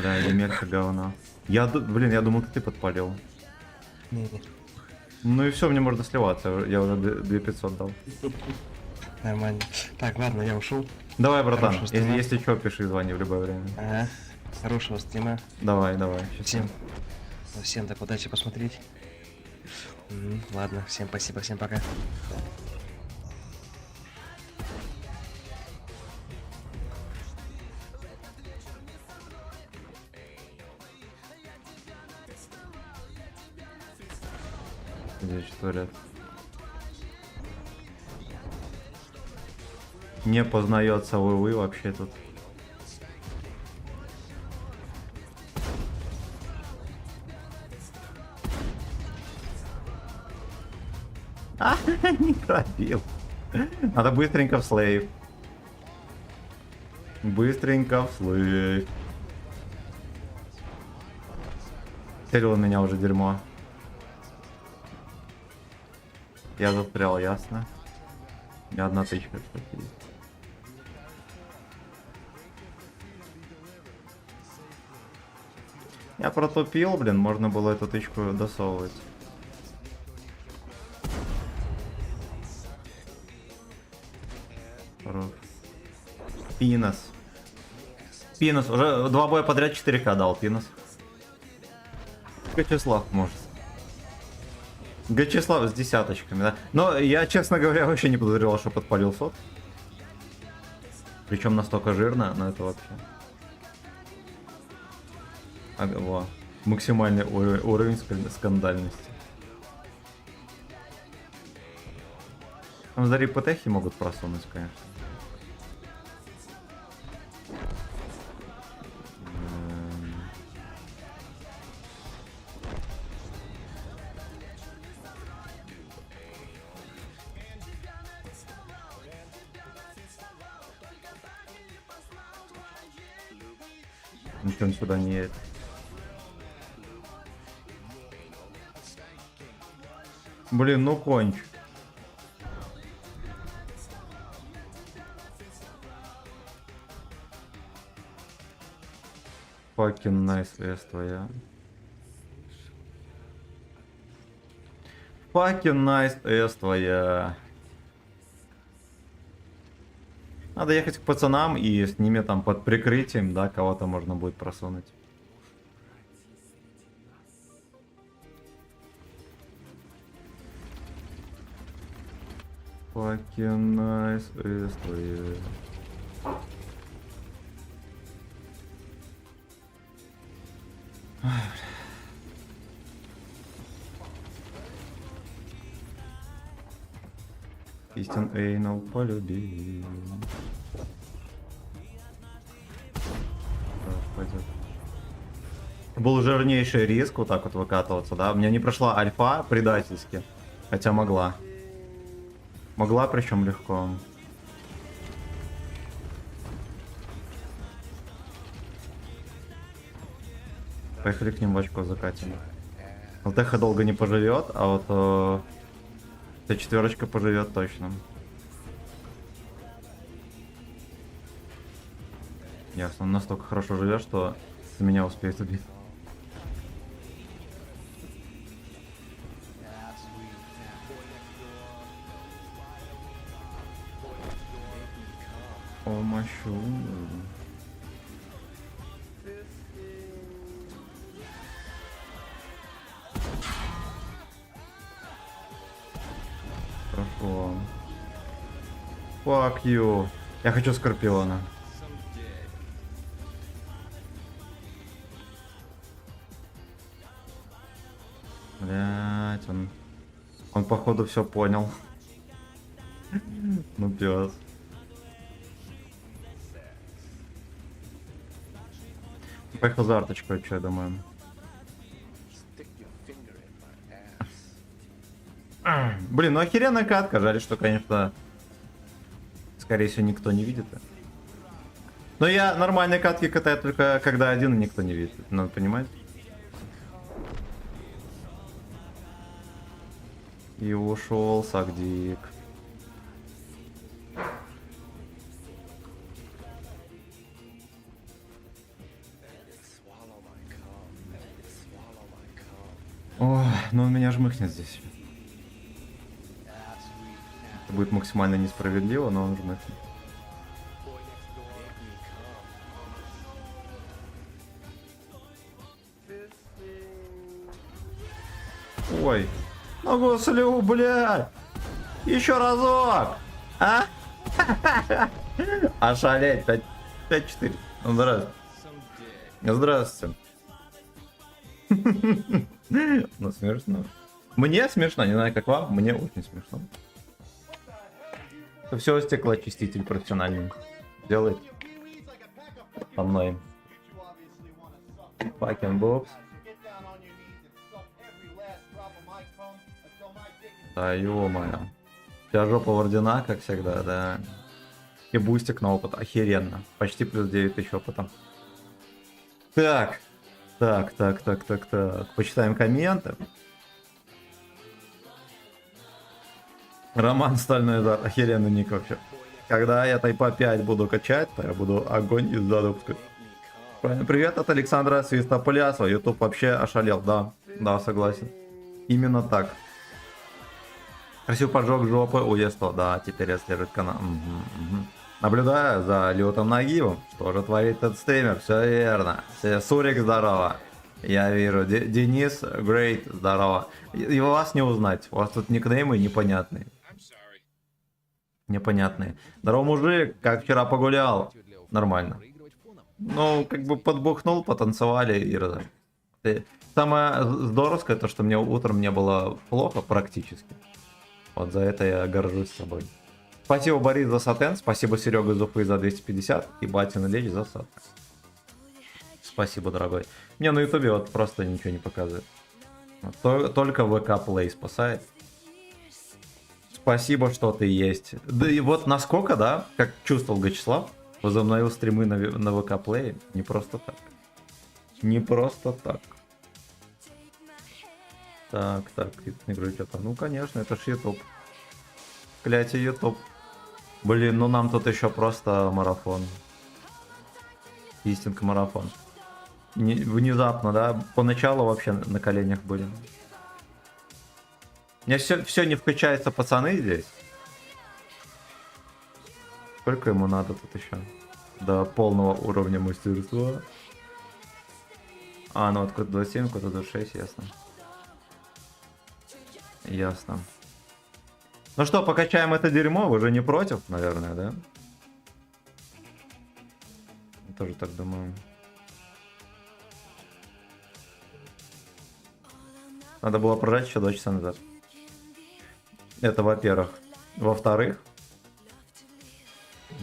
Да, Емелька говно. Блин, я думал, ты подпалил. Не-не. Ну и все, мне можно сливаться, я уже 2500 дал. Нормально. Так, ладно, я ушел. Давай, братан, Хорошего стрима. если что, пиши, звони в любое время. Ага. Хорошего стрима. Давай, Всем. Всем так удачи посмотреть. Ладно, всем спасибо, всем пока. Здесь что лет. Не познается вы вообще тут. А, не пробил. Надо быстренько в слейв. Быстренько в слейв. Целил он меня уже дерьмо. Я застрял, ясно. У меня 1000, кстати, есть. Я протупил, блин, можно было эту тычку досовывать. Хорош. Пинос. Пинос. Уже 2 боя подряд 4К дал Пинос. Гачеслав может. Гачеслав с десяточками, да. Но я, честно говоря, вообще не подозревал, что подпалил сот. Причем настолько жирно, но это вообще. Ага, во. Максимальный уровень скандальности. Там за рипотехи могут просунуть, конечно. Ничего он сюда не едет. Блин, ну конч. Fucking nice S твоя. Fucking nice S твоя. Надо ехать к пацанам и с ними там под прикрытием, да, кого-то можно будет просунуть. Fucking nice S твоя. Истин Эйнал полюбил. Да, пойдет. Был жирнейший риск вот так вот выкатываться, да? У меня не прошла альфа предательски. Хотя могла. Могла, причем легко. Поехали к ним в очко закатим. ЛТХ долго не поживет, а вот Т4 поживет точно. Ясно, он настолько хорошо живет, что меня успеет убить. О, мощу. Прошло. Fuck you. Я хочу Скорпиона. Блять, он походу все понял. Ну пес. Поехал за арточкой, что я думаю. Блин, ну охеренная катка, жаль, что, конечно, скорее всего, никто не видит. Но я нормальные катки катаю только когда один и никто не видит, надо понимать. И ушел Сагдик. Ой, ну он меня жмыхнет здесь. Это будет максимально несправедливо, но он жмыхнет. Ой, ногу слю, блядь! Еще разок! А? Ошалеть, 5-4. Ну, здравствуйте. Здравствуйте. Ну, смешно. Мне смешно, не знаю, как вам, мне очень смешно. Это все стеклоочиститель профессиональный делает со мной. Fucking бокс. Да ё-моё. У тебя жопа в ордена, как всегда, да. И бустик на опыт, охеренно. Почти плюс 9000 опыта. Так. Так. Почитаем комменты. Роман Стальной Зад, охеренный ник вообще. Когда я тайпа 5 буду качать, то я буду огонь из задов. Правильно. Привет от Александра Свистополясова. YouTube вообще ошалел, да. Да, согласен. Именно так. Красивый поджог жопы у Е100. Да, теперь я следует канал. Наблюдаю за Лютым Нагивом. Что же творит этот стример? Все верно. Сурик, здорово. Я вижу. Денис, Грейт, здорово. И вас не узнать. У вас тут никнеймы непонятные. Непонятные. Здорово, мужик. Как вчера погулял? Нормально. Ну, как бы подбухнул, потанцевали и разошлись. Самое здоровское, то, что мне утром не было плохо практически. Вот за это я горжусь собой. Спасибо, Борис, за сатен. Спасибо, Серега из Уфы за 250. И Батина Лечь за сатен. Спасибо, дорогой. Мне на ютубе вот просто ничего не показывает. Вот, только ВК Play спасает. Спасибо, что ты есть. Да и вот насколько, да, как чувствовал Гачеслав, возобновил стримы на ВК Play. Не просто так. Не просто так. Так, не говорю что-то. Ну, конечно, это ж YouTube. Клятие YouTube. Блин, ну нам тут еще просто марафон. Истинка марафон. Внезапно, да? Поначалу вообще на коленях были. У меня все не включается, пацаны, здесь. Сколько ему надо тут еще? До полного уровня мастерства. А, ну вот код 27, код 26, ясно. Ясно. Ну что, покачаем это дерьмо? Вы же не против, наверное, да? Я тоже так думаю. Надо было прожать еще 2 часа назад. Это во-первых. Во-вторых.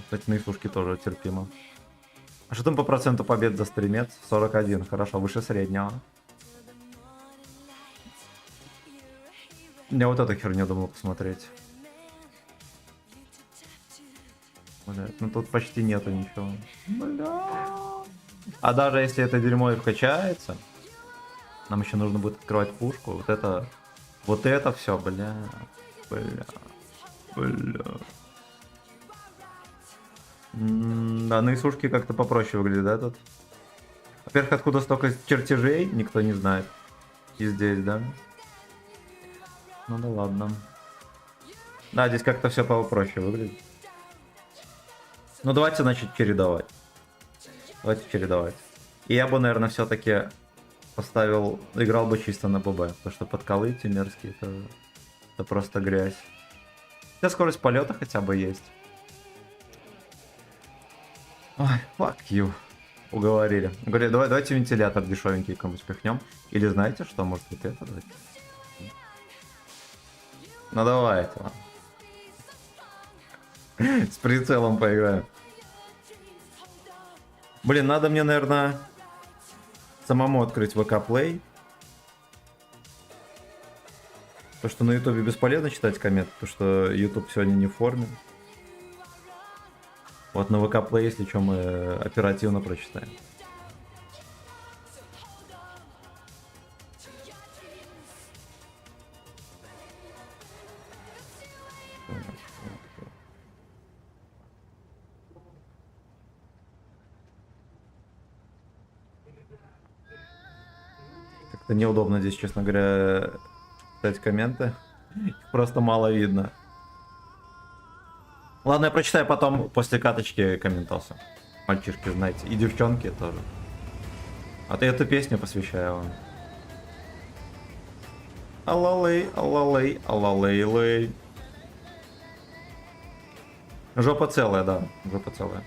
Кстати, на сушки тоже терпимо. А что там по проценту побед за стримец? 41, хорошо, выше среднего. Я вот эту херню думал посмотреть. Блядь, ну тут почти нету ничего. Бля. А даже если это дерьмо и вкачается, нам еще нужно будет открывать пушку. Вот это все, бля. Да, на Исушке как-то попроще выглядит, да, тут? Во-первых, откуда столько чертежей, никто не знает. И здесь, да? Ну да ладно. Да, здесь как-то все попроще выглядит. Ну давайте, значит, чередовать. Давайте чередовать. И я бы, наверное, все-таки поставил... Играл бы чисто на ББ. Потому что подколы эти мерзкие, это просто грязь. Хотя скорость полета хотя бы есть. Ой, fuck you. Уговорили. Говорили, давайте вентилятор дешевенький кому-нибудь спихнем. Или знаете что, может быть это дать? Ну давайте, ладно. С прицелом поиграем. Блин, надо мне, наверное, самому открыть ВК Play. Потому что на Ютубе бесполезно читать комменты, потому что YouTube сегодня не в форме. Вот на ВК Play, если что, мы оперативно прочитаем. Как-то неудобно здесь, честно говоря, читать комменты. Их просто мало видно. Ладно, я прочитаю потом после каточки комментосы. Мальчишки, знаете, и девчонки тоже. А ты эту песню посвящаю вам. Алалей, алалей, алалей, лей. Жопа целая, да, жопа целая.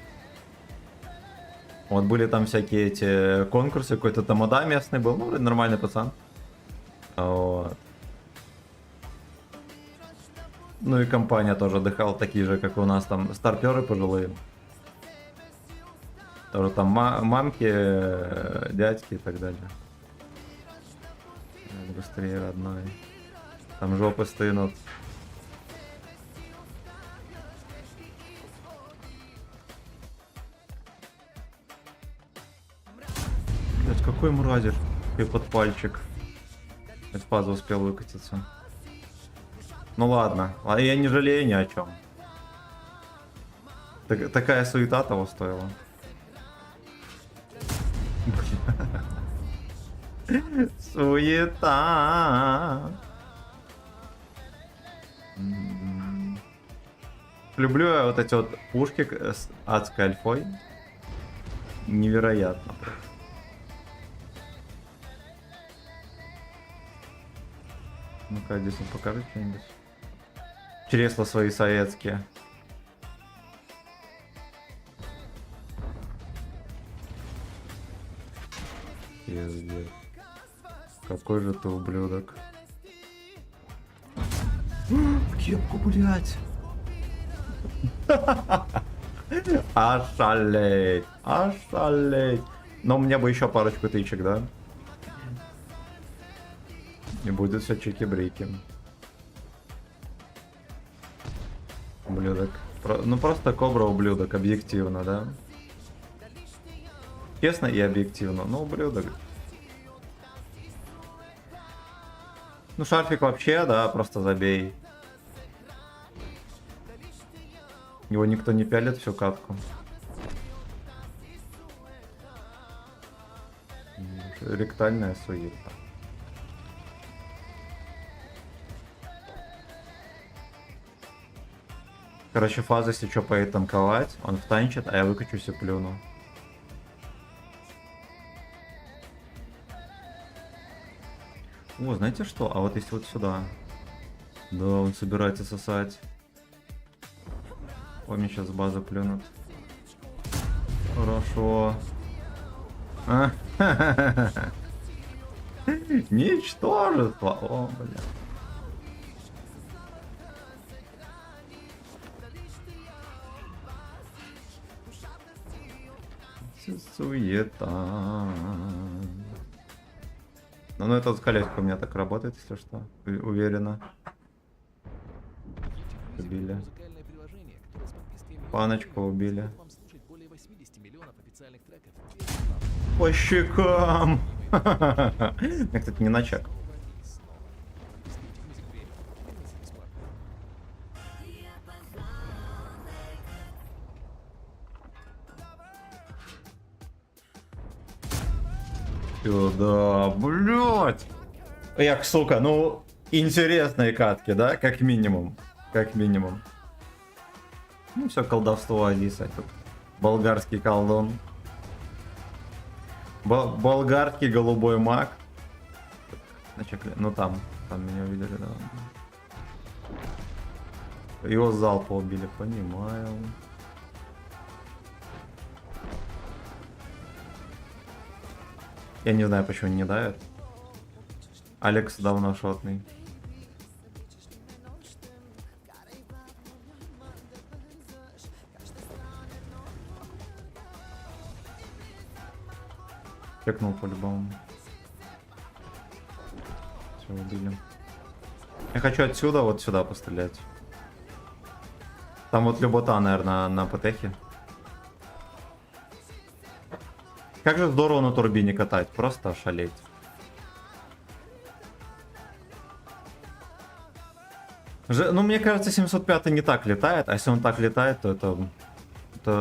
Вот были там всякие эти конкурсы, какой-то тамада местный был, ну, вроде нормальный пацан. Вот. Ну и компания тоже отдыхала, такие же, как у нас там, старперы пожилые. Тоже там мамки, дядьки и так далее. Быстрее, родной. Там жопы стынут. Блять, какой мразер. И под пальчик. Из фазы успел выкатиться. Ну ладно, я не жалею ни о чем. Такая суета того стоила. Суета. Люблю я вот эти вот пушки с адской альфой. Невероятно. Ну-ка, здесь он покажет что-нибудь. Чресла свои советские. Пиздец. Какой же ты ублюдок. В кепку, блядь. Ошалеть. Ошалеть. Но у меня бы еще парочку тычек, да? И будет все чики-брики. Ублюдок. Ну просто кобра ублюдок, объективно, да? Честно и объективно, но ублюдок. Ну шарфик вообще, да, просто забей. Его никто не пялит всю катку. Ректальная суета. Короче, фаза, если что, поедет танковать, он втанчит, а я выкачусь и плюну. О, знаете что? А вот если вот сюда. Да, он собирается сосать. О, мне сейчас с базы плюнут. Хорошо. Ничтожество. О, бля. Суета. Ну, это вот колечко у меня так работает, если что. Уверенно. Убили. Паночку убили. По щекам. Я, кстати, не начак. Сюда, блять. Эх, сука, ну, интересные катки, да? Как минимум. Как минимум. Ну, все колдовство Азиса. Тут болгарский колдун. Болгарский голубой маг. Ну, там меня увидели, да. Его с залпа убили, понимаю. Я не знаю, почему не давят. Алекс давно шотный. Чекнул по-любому. Все, убили. Я хочу отсюда вот сюда пострелять. Там вот любота, наверное, на ПТХе. Как же здорово на турбине катать, просто ошалеть. Ну, мне кажется, 705 не так летает, а если он так летает, то это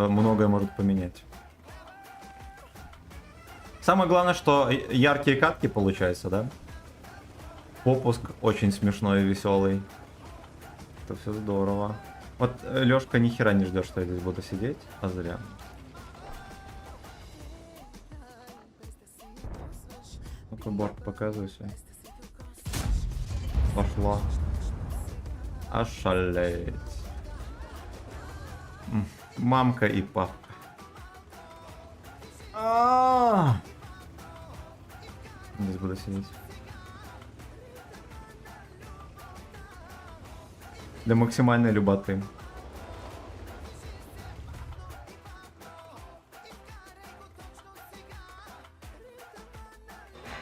многое может поменять. Самое главное, что яркие катки получаются, да? Попуск очень смешной и веселый. Это все здорово. Вот Лёшка ни хера не ждет, что я здесь буду сидеть, а зря. Ну-ка, борт, показывайся. Пошла. Ошалеть. Мамка и папка. Здесь буду сидеть. Для максимальной люботы.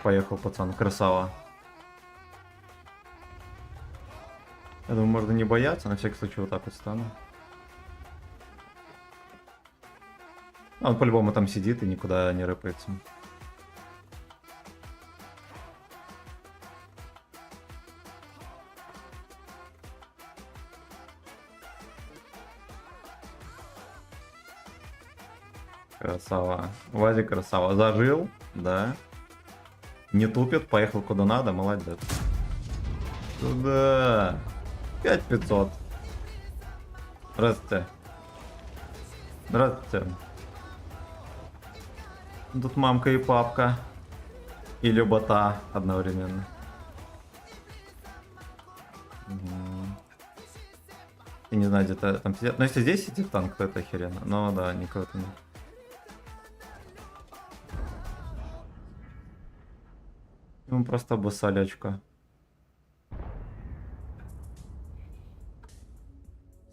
Поехал, пацан, красава. Я думаю, можно не бояться, на всякий случай вот так вот стану. Он по-любому там сидит и никуда не рыпается. Красава. Вадик красава. Зажил, да. Не тупит, поехал куда надо, молодец. Туда. 5500. Здравствуйте. Здравствуйте. Тут мамка и папка. И любота одновременно. Я не знаю, где-то там сидят. Но если здесь сидит танк, то это охеренно. Но да, никого-то нет. Ему просто обоссали очко.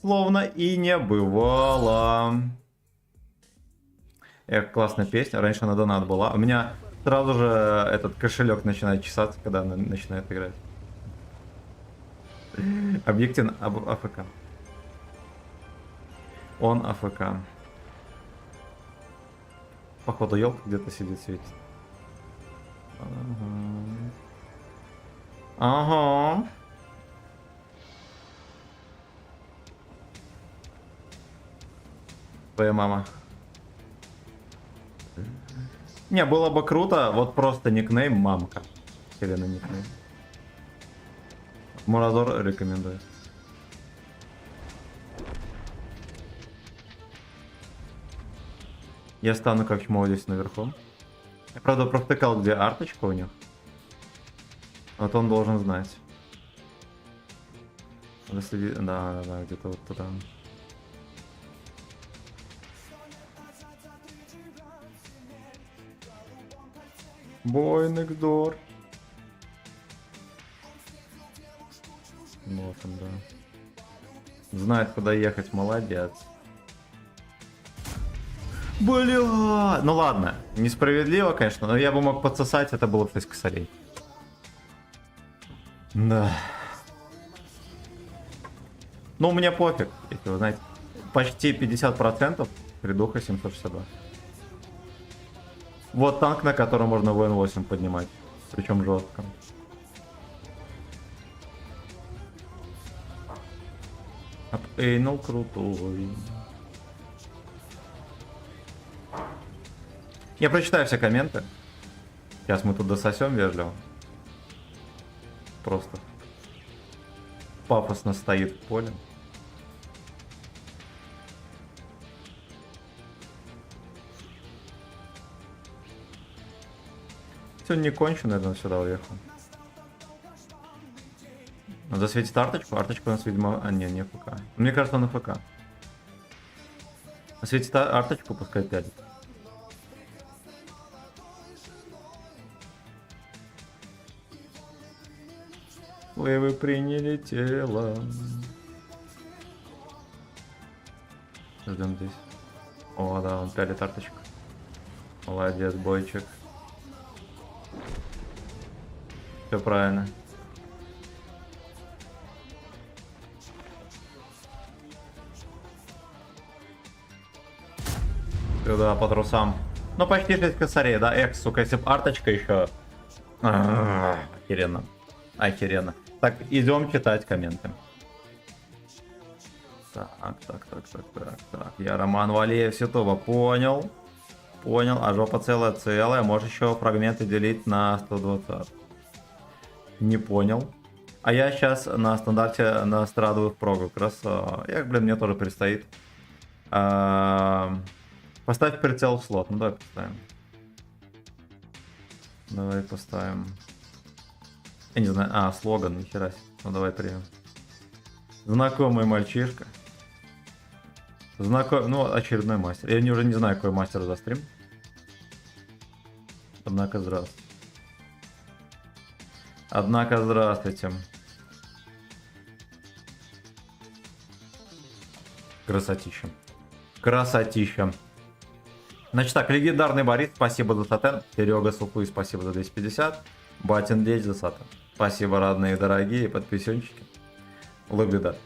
Словно и не бывало. Эх, классная песня. Раньше на донат была. У меня сразу же этот кошелек начинает чесаться, когда она начинает играть. Объективно АФК. Он АФК. Походу елка где-то сидит, светит. Ага. Твоя мама. Не, было бы круто, вот просто никнейм мамка. Хелена никнейм. Муразор рекомендует. Я стану как чмо здесь наверху. Я, правда, провтыкал, где арточка у них. Вот он должен знать. Если... Да, где-то вот туда. Boy next door. Вот он, да. Знает, куда ехать, молодец. Бля! Ну ладно, несправедливо, конечно, но я бы мог подсосать, это было 6 косарей. Да. Ну, мне пофиг, если вы знаете. Почти 50% придуха 762. Вот танк, на котором можно ВН-8 поднимать. Причем жестко. Апэйнул крутой. Я прочитаю все комменты. Сейчас мы тут дососем вежливо. Просто пафосно стоит в поле. Все не кончено, наверное, сюда уехал. Надо засветить арточку. Арточка у нас, видимо... А, не ФК. Мне кажется, он ФК. Засветить арточку, пускай пядет. Вы приняли тело. Ждем здесь. О, да, он пялит арточку. Молодец, бойчик. Все правильно. Сюда по трусам. Ну почти 6 косарей, да? Эх, сука, если б арточка еще. Охеренно. Охеренно. Так, идем читать комменты. Так. Я Роман Валеев Ситова понял. Понял, а жопа целая. Можешь еще фрагменты делить на 120. Не понял. А я сейчас на стандарте настрадываю в прогу. Красава. Мне тоже предстоит. Поставь прицел в слот. Ну давай поставим. Давай поставим. Я не знаю. Слоган, нихера себе. Ну давай примем. Знакомый мальчишка. Ну, очередной мастер. Я уже не знаю, какой мастер за стрим. Однако здравствуйте. Красотища. Значит так, легендарный Борис, спасибо за сатен. Серега Сухуй, спасибо за 250. Батин Дечь за сатен. Спасибо, родные дорогие подписчики. Лобида.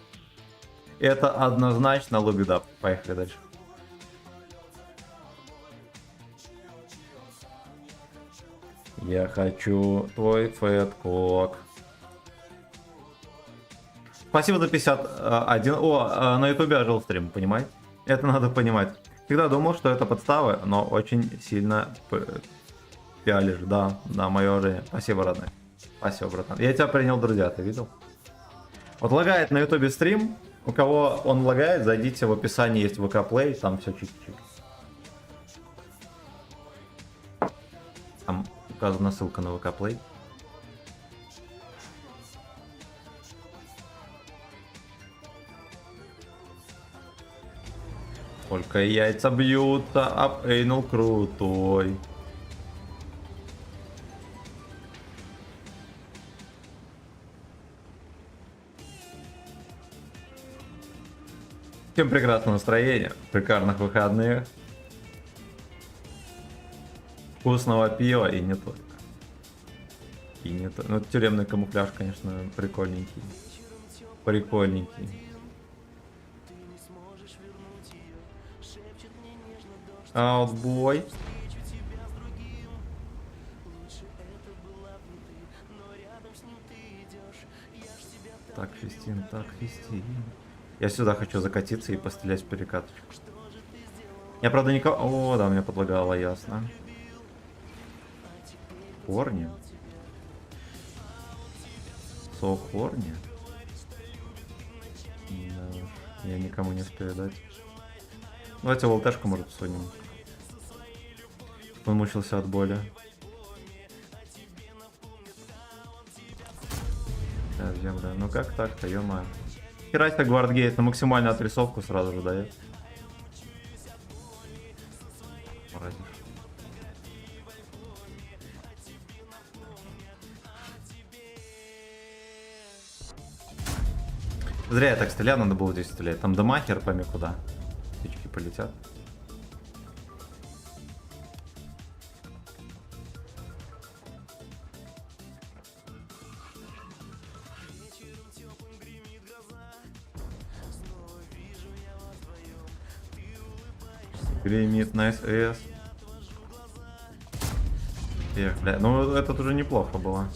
Это однозначно лобида. Поехали дальше. Я хочу твой фэткок. Спасибо за 51. На ютубе ожил стрим, понимаете? Это надо понимать. Всегда думал, что это подставы, но очень сильно пялишь. Да, мое уважение. Спасибо, родной. Спасибо, братан. Я тебя принял, друзья, ты видел? Вот лагает на ютубе стрим. У кого он лагает, зайдите в описании, есть ВК Play, там все чик-чик. Там указана ссылка на ВК Play. Только яйца бьются, об эйнул крутой. Всем прекрасного настроения, шикарных выходных, вкусного пива и не только. Ну, тюремный камуфляж, конечно, прикольненький. Аутбой. Так, фистин. Я сюда хочу закатиться и пострелять в перекаточку. Я, правда, никого... О, да, меня подлагало, ясно. Хорни. Хорни. Да, я никому не успею дать. Давайте волтешку, может, сунем. Он мучился от боли. Сейчас, земля. Ну как так-то, ё-моё. Херась-то гвардгейт на максимальную отрисовку сразу же дает. Зря я так стрелял, надо было здесь стрелять. Там дамагер, пойми куда. Птички полетят. Гремит на СС. Эх, бля, ну это уже неплохо было.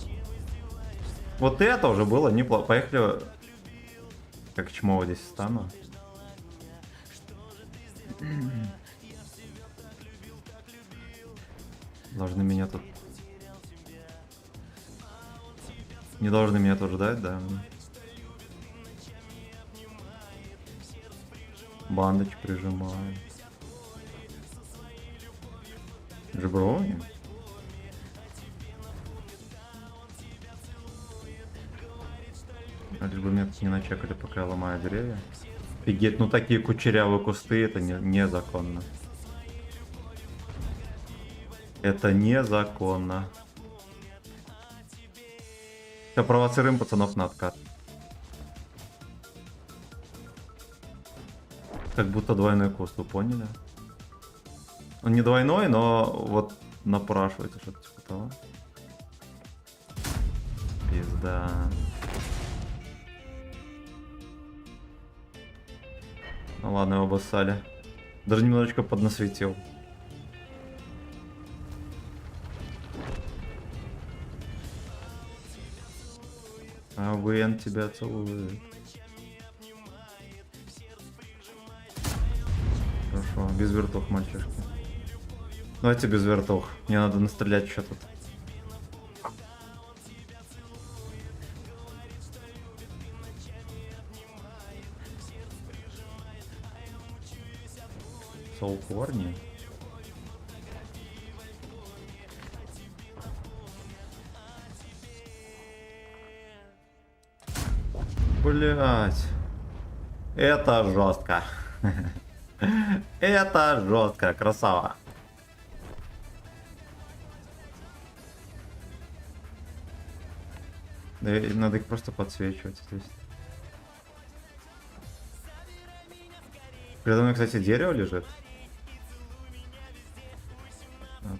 Вот это уже было неплохо. Поехали. Как чмо здесь стану. Должны меня тут... Не должны меня тут ждать, да? Бандыч прижимаю. Джеброни? Лишь бы меня тут не начекали, пока я ломаю деревья. Офигеть, ну такие кучерявые кусты, это незаконно. Это незаконно. Все, провоцируем пацанов на откат. Как будто двойной куст, вы поняли? Он не двойной, но вот напрашивается что-то типа того. Пизда. Ну ладно, его обоссали. Даже немножечко поднасветил. А Вен тебя целует. Хорошо, без вертов, мальчишки. Давайте без вертух. Мне надо настрелять еще тут. Соукорни. Блять. Это жестко. Это жестко, красава. Да, и надо их просто подсвечивать здесь. Передо мной, кстати, дерево лежит.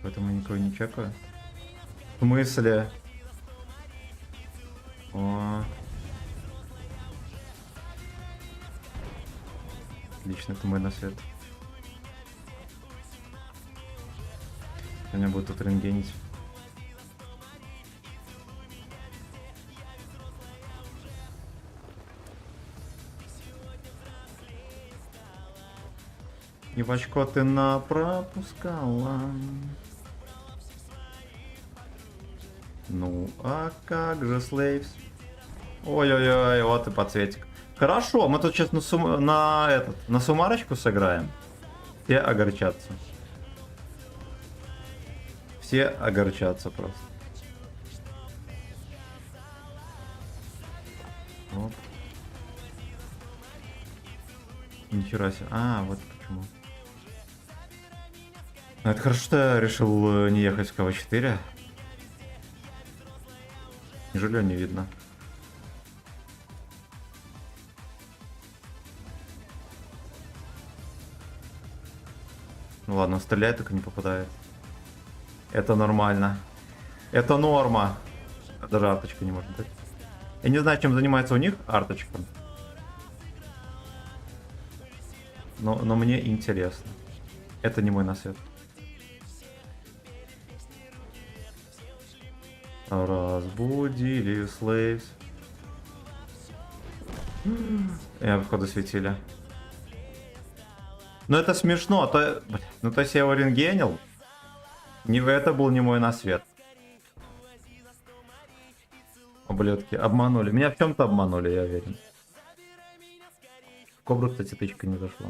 Поэтому никого не чекаю. В смысле? О. Отлично, это мой насвет. Меня будет тут рентгенить. И в очко ты пропускала. Ну, а как же, Slaves? Ой-ой-ой, вот и подсветик. Хорошо, мы тут сейчас на сумарочку сыграем. Все огорчатся. Все огорчатся просто. Оп. Ничего себе. А, вот почему. Это хорошо, что я решил не ехать в КВ-4. Жилье не видно. Ну ладно, стреляет, только не попадает. Это нормально. Это норма. Даже арточка не может быть. Я не знаю, чем занимается у них арточка. Но мне интересно. Это не мой насвет. Разбудили Slaves. Я походу светили. Ну это смешно, ну то есть я его рентгенил. Это был не мой насвет. Ублюдки, обманули. Меня в чем-то обманули, я уверен. В кобру, кстати, тычка не зашла.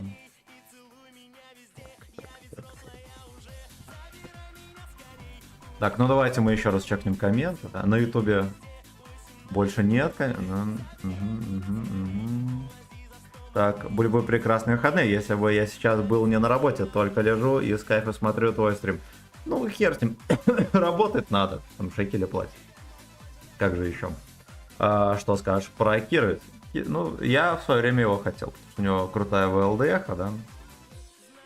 Так, ну давайте мы еще раз чекнем комменты. Да? На ютубе больше нет. Так, были бы прекрасные выходные, если бы я сейчас был не на работе, только лежу и с кайфом смотрю твой стрим. Ну, хер с ним. Работать надо, там шекели платят. Как же еще? Что скажешь про Киры? Ну, я в свое время его хотел, потому что у него крутая ВЛДХ, да.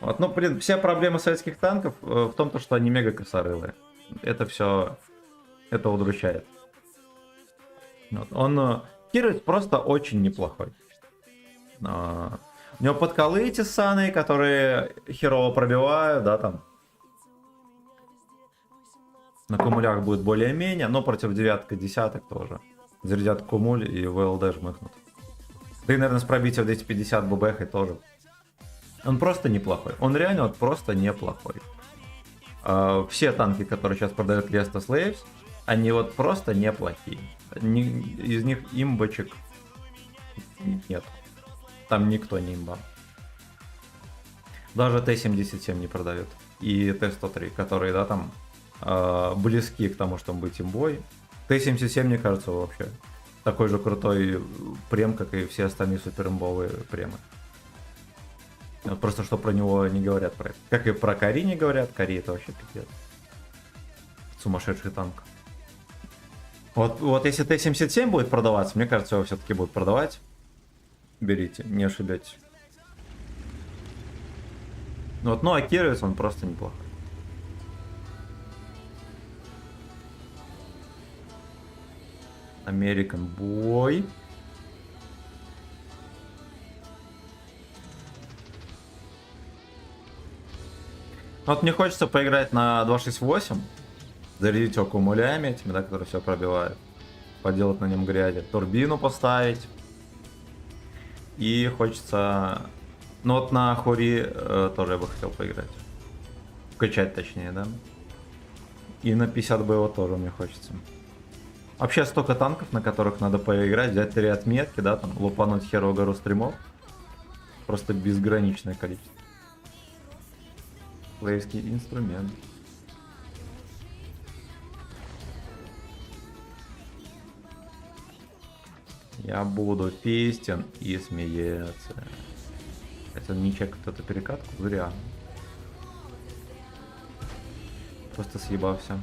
Вот, ну, блин, вся проблема советских танков в том, что они мега косорылые. Это все, это удручает. Вот. Киры просто очень неплохой. У него подколы эти ссаные, которые херово пробивают, да, там. На кумулях будет более-менее, но против девяток и десяток тоже. Зарядят кумуль и ВЛД жмыхнут. Да и, наверное, с пробитием 250 ББХ тоже. Он просто неплохой. Он реально вот просто неплохой. Все танки, которые сейчас продают Lesto Slaves, они вот просто неплохие. Из них имбочек нет. Там никто не имба. Даже Т-77 не продают. И Т-103, которые, да, там близки к тому, чтобы быть имбой. Т-77, мне кажется, вообще такой же крутой прем, как и все остальные суперимбовые премы. Просто что про него не говорят про это. Как и про Кари не говорят. Кари это вообще пиздец. Сумасшедший танк. Вот если Т-77 будет продаваться, мне кажется, его все-таки будут продавать. Берите, не ошибетесь. Вот, ну а Кировец, он просто неплохой. American Boy. Вот мне хочется поиграть на 268. Зарядить его кумулями этими, да, которые все пробивают. Поделать на нем грязи. Турбину поставить. И хочется... Ну вот на Хури тоже я бы хотел поиграть. Вкачать точнее, да? И на 50 боево тоже мне хочется. Вообще столько танков, на которых надо поиграть, взять 3 отметки, да, там, лупануть херово гору стримов. Просто безграничное количество. Плеерский инструмент. Я буду пестен и смеяться. Это не чекает эту перекатку, зря. Просто съебался.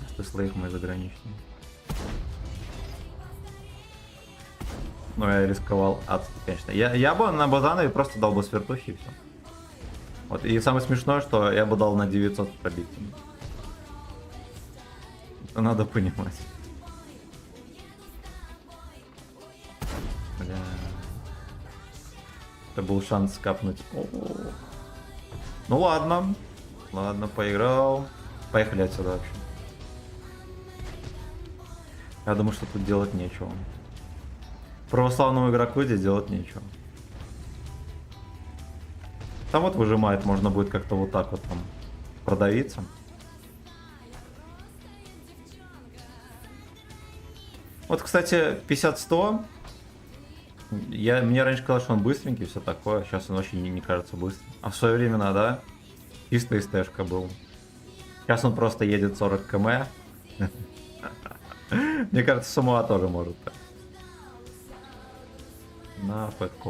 Что слейх мой заграничный. Ну, я рисковал адски, конечно. Я бы на Базанове просто дал бы свертухи и все. Вот, и самое смешное, что я бы дал на 900 пробить. Это надо понимать. Бля. Это был шанс капнуть. О-о-о. Ну ладно. Ладно, поиграл. Поехали отсюда вообще. Я думаю, что тут делать нечего. Православному игроку здесь делать нечего. Там вот выжимает, можно будет как-то вот так вот там продавиться. Вот, кстати, 50-100. Мне раньше казалось, что он быстренький, все такое. Сейчас он вообще не кажется быстрым. А в свое время, да, чисто СТшка был. Сейчас он просто едет 40 км. Мне кажется, Самуа тоже может так. На ПК.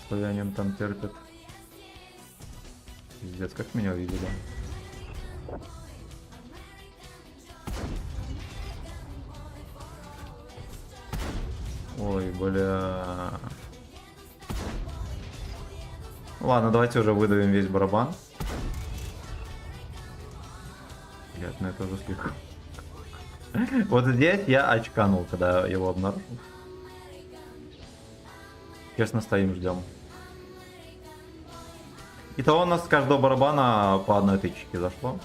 Славянин там терпит. Пиздец, как меня увидели. Ой, бля. Ладно, давайте уже выдавим весь барабан. Блять, ну это уже слегка. Вот здесь я очканул, когда его обнаружил. Честно, стоим, ждем. Итого у нас с каждого барабана по одной тычке зашло.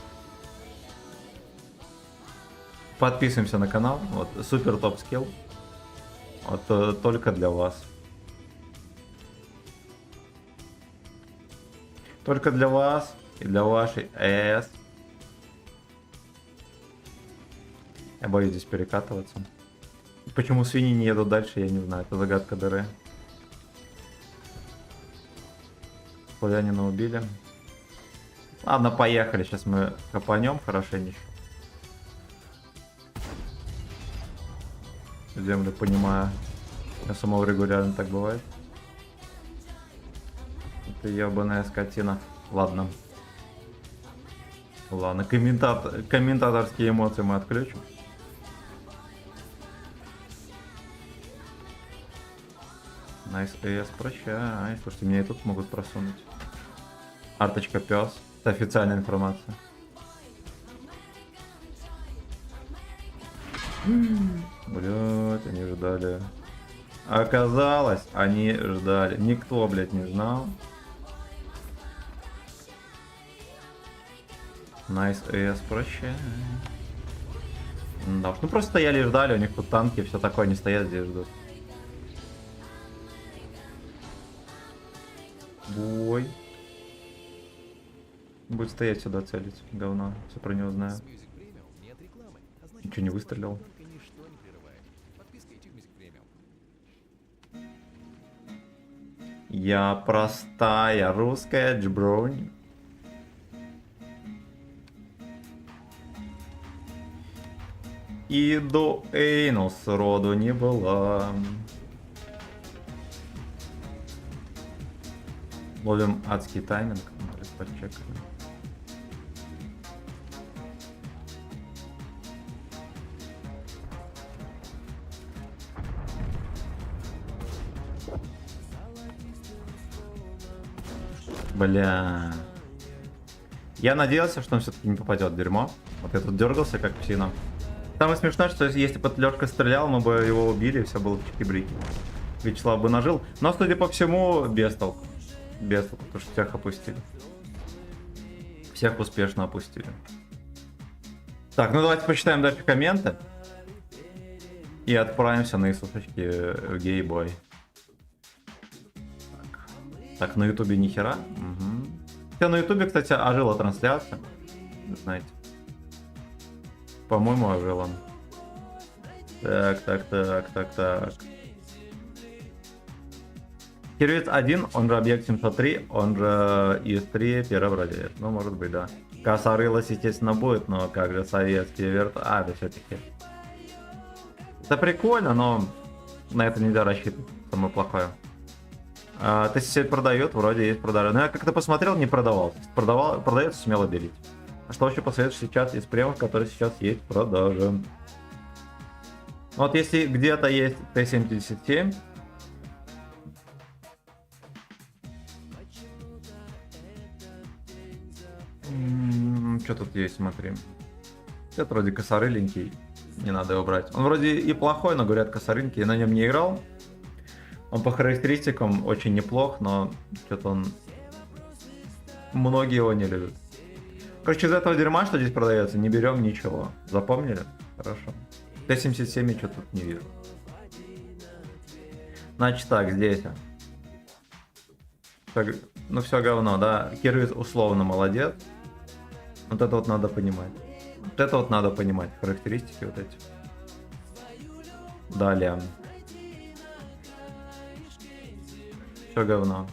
Подписываемся на канал. Вот, супер топ скилл. Вот только для вас. Только для вас и для вашей ЭС. Я боюсь здесь перекатываться. Почему свиньи не едут дальше, я не знаю. Это загадка дыры. Славянина убили. Ладно, поехали. Сейчас мы копанем хорошенечко. Землю понимаю. Я самого регулярно так бывает. Это ебаная скотина. Ладно. Ладно, комментаторские эмоции мы отключим. Найс ЭС, прощай. Слушайте, меня и тут могут просунуть. Арточка пес. Это официальная информация. Блять, они ждали. Оказалось, они ждали. Никто, блять, не знал. Найс ЭС, прощай. Да, ну просто стояли и ждали, у них тут танки, все такое, они стоят здесь ждут. Бой. Будет стоять сюда целить, говно, все про него знаю. Ничего не выстрелил. Я простая русская джбронь. И до Эйнус роду не была. Ловим адский тайминг. Подчекаем. Бля. Я надеялся, что он все-таки не попадет в дерьмо. Вот я тут дергался, как псина. Самое смешное, что если бы Лёшка стрелял, мы бы его убили, и все было в чики-брики. Вячеслав бы нажил. Но, судя по всему, без толку. Без толку, потому что всех опустили. Всех успешно опустили. Так, ну давайте почитаем дальше комменты. И отправимся на Иисусочки в гейбой. Так, на ютубе ни хера. Угу. Хотя на ютубе, кстати, ожила трансляция. Знаете. По-моему, ожила. Так. Кирвиц 1, он же объект 703, он же ИС-3, первый вроде. Ну, может быть, да. Косорылась, естественно, будет, но как же советский верт... А, да все-таки. Это прикольно, но на это нельзя рассчитывать. Самое плохое. Т-77 продает, вроде есть продажа. Но я как-то посмотрел, не продавал. Продается, смело берите. А что вообще посоветуешь сейчас из премов, которые сейчас есть в продаже? Вот если где-то есть Т-77... Что тут есть, смотри. Это вроде косорыленький, не надо его брать. Он вроде и плохой, но говорят косорынький, я на нем не играл. Он по характеристикам очень неплох, но что-то он... Многие его не любят. Короче, из этого дерьма, что здесь продается, не берем ничего. Запомнили? Хорошо. Т-77 я что-то тут не вижу. Значит так, здесь. Так, ну все говно, да. Кирвиц условно молодец. Вот это вот надо понимать. Вот это вот надо понимать. Характеристики вот эти. Далее. Все говно.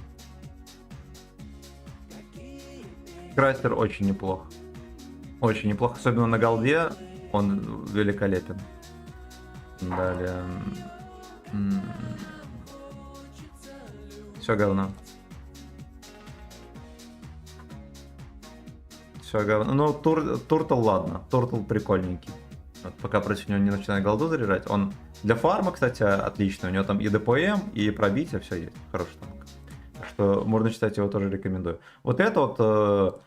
Крастер очень неплох. Очень неплохо. Особенно на голде. Он великолепен. Далее. Все говно. Все говно. Ну, Туртл ладно. Туртл прикольненький. Вот пока против него не начинает голду заряжать. Он для фарма, кстати, отличный. У него там и ДПМ, и пробитие, все есть. Хороший танк. Так что можно считать, его тоже рекомендую. Вот это вот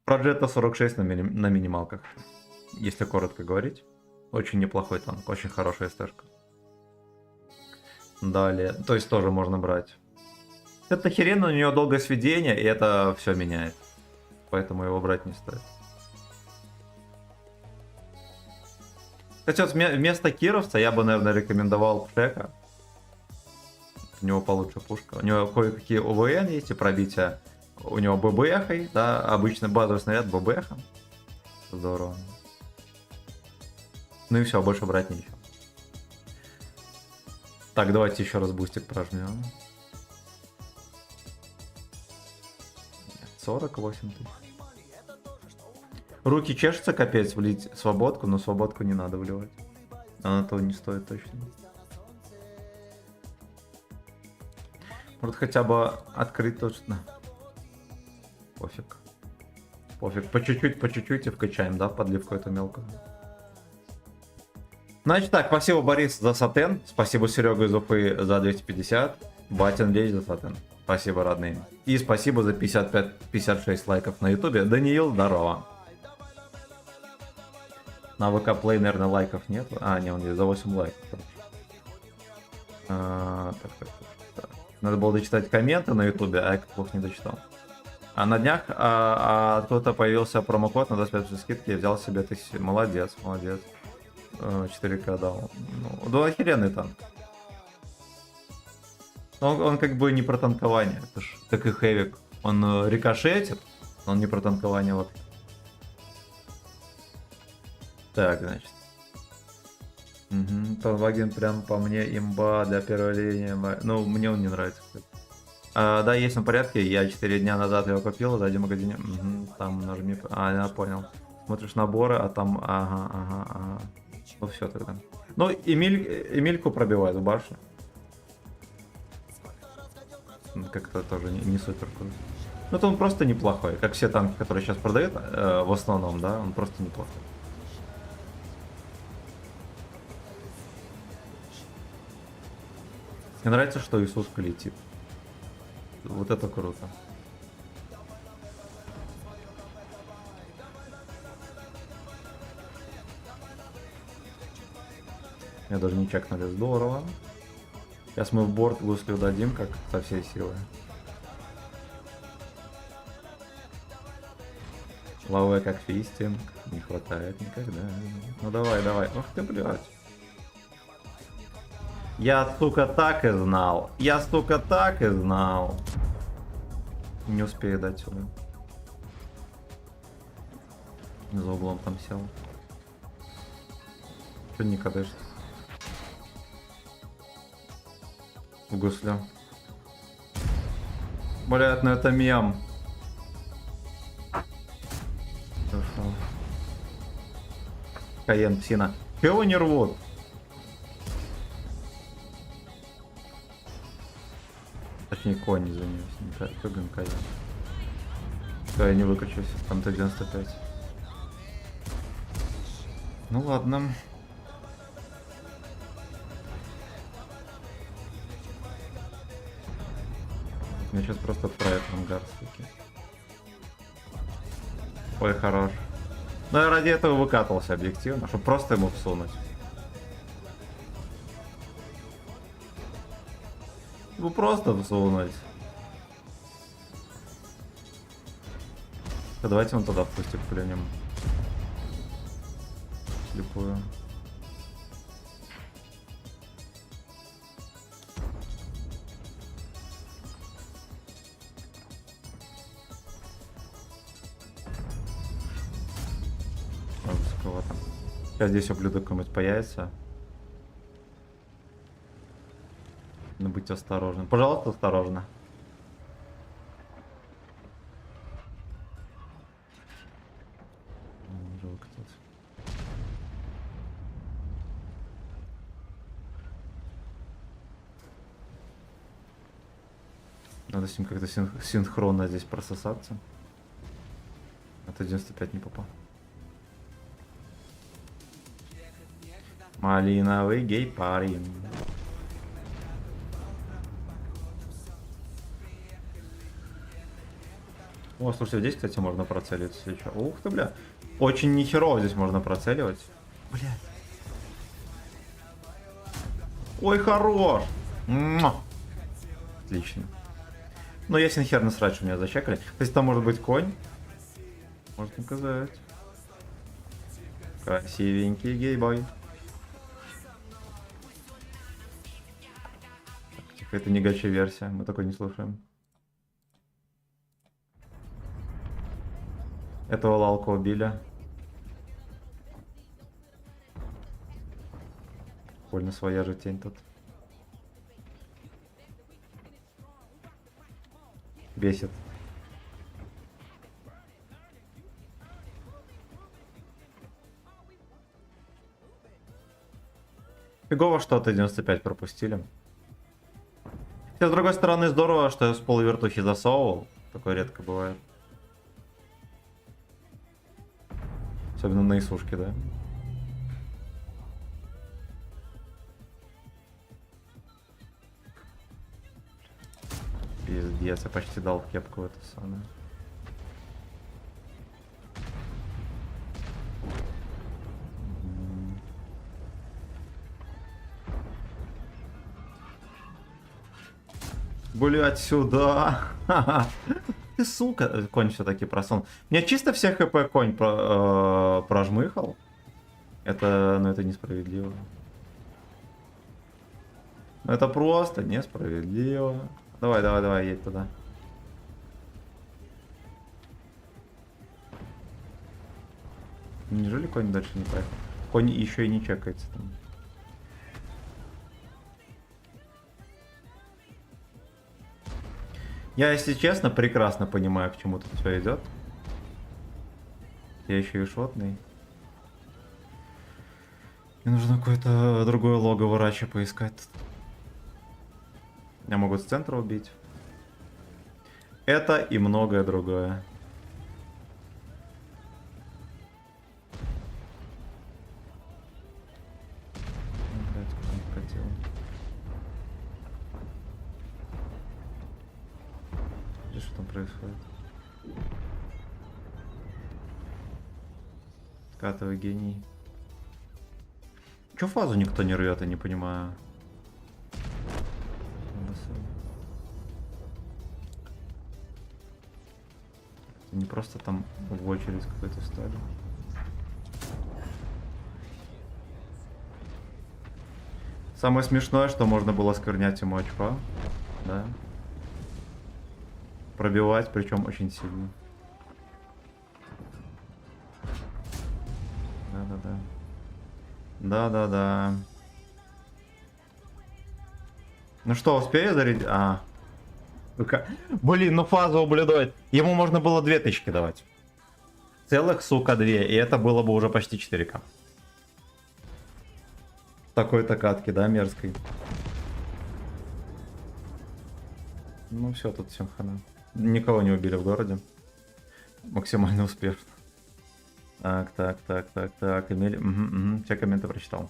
Проджета 46 на минималках. Если коротко говорить. Очень неплохой танк. Очень хорошая СТшка. Далее. То есть тоже можно брать. Это херенно, у него долгое сведение, и это все меняет. Поэтому его брать не стоит. Кстати, вот вместо Кировца я бы, наверное, рекомендовал Пшека. У него получше пушка. У него кое-какие ОВН есть и пробития. У него ББХ, да, обычный базовый снаряд ББХ. Здорово. Ну и все, больше брать нечего. Так, давайте еще раз бустик прожмем. 48 тысяч. Руки чешутся, капец, влить свободку, но свободку не надо вливать. Она того не стоит точно. Может хотя бы открыть точно. Пофиг. Пофиг. По чуть-чуть и вкачаем, да, подливку эту мелкую. Значит так, спасибо, Борис, за сатен. Спасибо, Серега из Уфы за 250. Батин Леч за сатен. Спасибо, родные. И спасибо за 55-56 лайков на ютубе. Даниил, здорово. На ВК Play, наверное, лайков нет. А, не, он есть за 8 лайков. Так. Надо было дочитать комменты на ютубе, а я плохо не дочитал. А на днях кто-то появился промокод на 25% скидки, я взял себе 1000. Молодец. 4К дал. Ну, да, охеренный танк. Он как бы не про танкование, это ж как и Хэвик. Он рикошетит, но он не про танкование вообще. Так, значит. Толваген прям по мне имба для первой линии. Ну, мне он не нравится, кстати. Да, есть на порядке. Я 4 дня назад его купил, зайди в магазине. Там нажми. Я понял. Смотришь наборы, а там. Ага. Ну все тогда. Ну, Эмильку пробивает в башню. Как-то тоже не супер круто. Ну, это он просто неплохой. Как все танки, которые сейчас продают, в основном, да, он просто неплохой. Мне нравится, что Иисуска летит. Вот это круто. Я даже не чекнули, здорово. Сейчас мы в борт гуслю дадим, как со всей силы. Лавы как фистинг. Не хватает никогда. Ну давай, давай. Ох ты, блядь. Я, сука, так и знал. Я, сука, так и знал. Не успею дать сюда. За углом там сел. Чё не кадаешь? В гуслю. Блядь, ну это мем. Хорошо. Каен, псина. Чего его не рвут? Точнее, конь, извиняюсь. Не Каен, Каен. Что, я не выкачусь. Там Т-95. Ну ладно. Меня сейчас просто отправят в ангар, суки. Ой, хорош. Ну я ради этого выкатывался объективно, чтобы просто ему всунуть. Ну просто всунуть. Да давайте он тогда впустит пленем. Слепую. Сейчас здесь ублюдок какой-нибудь появится. Надо быть осторожным. Пожалуйста, осторожно. Жалко тут. Надо с ним как-то синхронно здесь прососаться. А то 95 не попал. Малиновый гей парень. О, слушайте, здесь, кстати, можно процеливаться. Если что. Ух ты, бля. Очень нехерово здесь можно процеливать. Бля. Ой, хорош. Муа. Отлично. Ну, ясен хер насрать, что меня зачекали. То есть там может быть конь. Может указать. Красивенький гей-бой. Тихо, это не гача-версия. Мы такой не слушаем. Этого лалка убили. Больно своя же тень тут. Бесит. Фигово, что Т-95 пропустили. Хотя, с другой стороны, здорово, что я с полувертухи засовывал. Такое редко бывает. Особенно на Исушке, да? Пиздец, я почти дал в кепку в это самое. Блять, сюда! Ты сука! Конь все-таки просун. Меня чисто все хп конь прожмыхал. Это, ну это несправедливо. Это просто несправедливо. Давай, давай, давай, едь туда. Неужели конь дальше не поехал? Конь еще и не чекается там. Я, если честно, прекрасно понимаю, к чему тут все идет. Я еще и шотный. Мне нужно какое-то другое логово рача поискать. Меня могут с центра убить. Это и многое другое. Что там происходит? Скатывай гений. Чё фазу никто не рвет, я не понимаю. Не просто там в очередь какой-то стали. Самое смешное, что можно было сквернять ему очко. Да. Пробивать, причем очень сильно. Да-да-да. Да-да-да. Ну что, успею зарядить? А. Блин, ну фаза ублюдает. Ему можно было 2 тычки давать. Целых, сука, 2. И это было бы уже почти 4К. Такой-то катки, да, мерзкой. Ну все, тут всем хана. Никого не убили в городе. Максимально успешно. Так. Эмиль. Угу. Все комменты прочитал.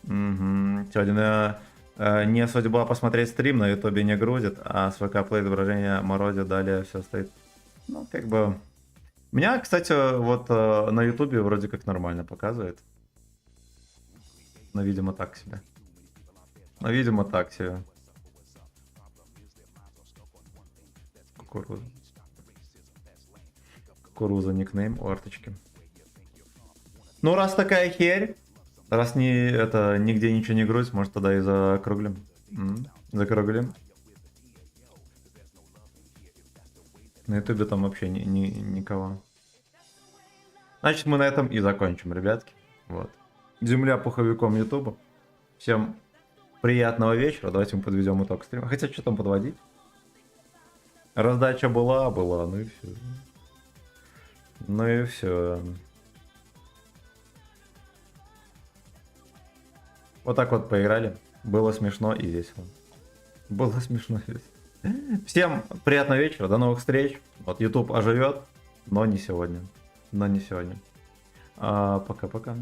Угу. Сегодня не судьба посмотреть стрим, на ютубе не грузит, а с ВК Play изображение морозит, далее все стоит. Ну, как бы... Меня, кстати, вот на ютубе вроде как нормально показывает. Но, видимо, так себе. Кукуруза. Кукуруза никнейм у арточки. Ну, раз такая херь, раз нигде ничего не грузит, может тогда и закруглим. Закруглим. На ютубе там вообще никого. Значит, мы на этом и закончим, ребятки. Вот. Земля пуховиком ютуба. Всем приятного вечера. Давайте мы подведем итог стрима. Хотя, что там подводить? Раздача была, ну и все. Ну и все. Вот так вот поиграли. Было смешно и весело. Всем приятного вечера, до новых встреч. Вот YouTube оживет, но не сегодня. Пока-пока.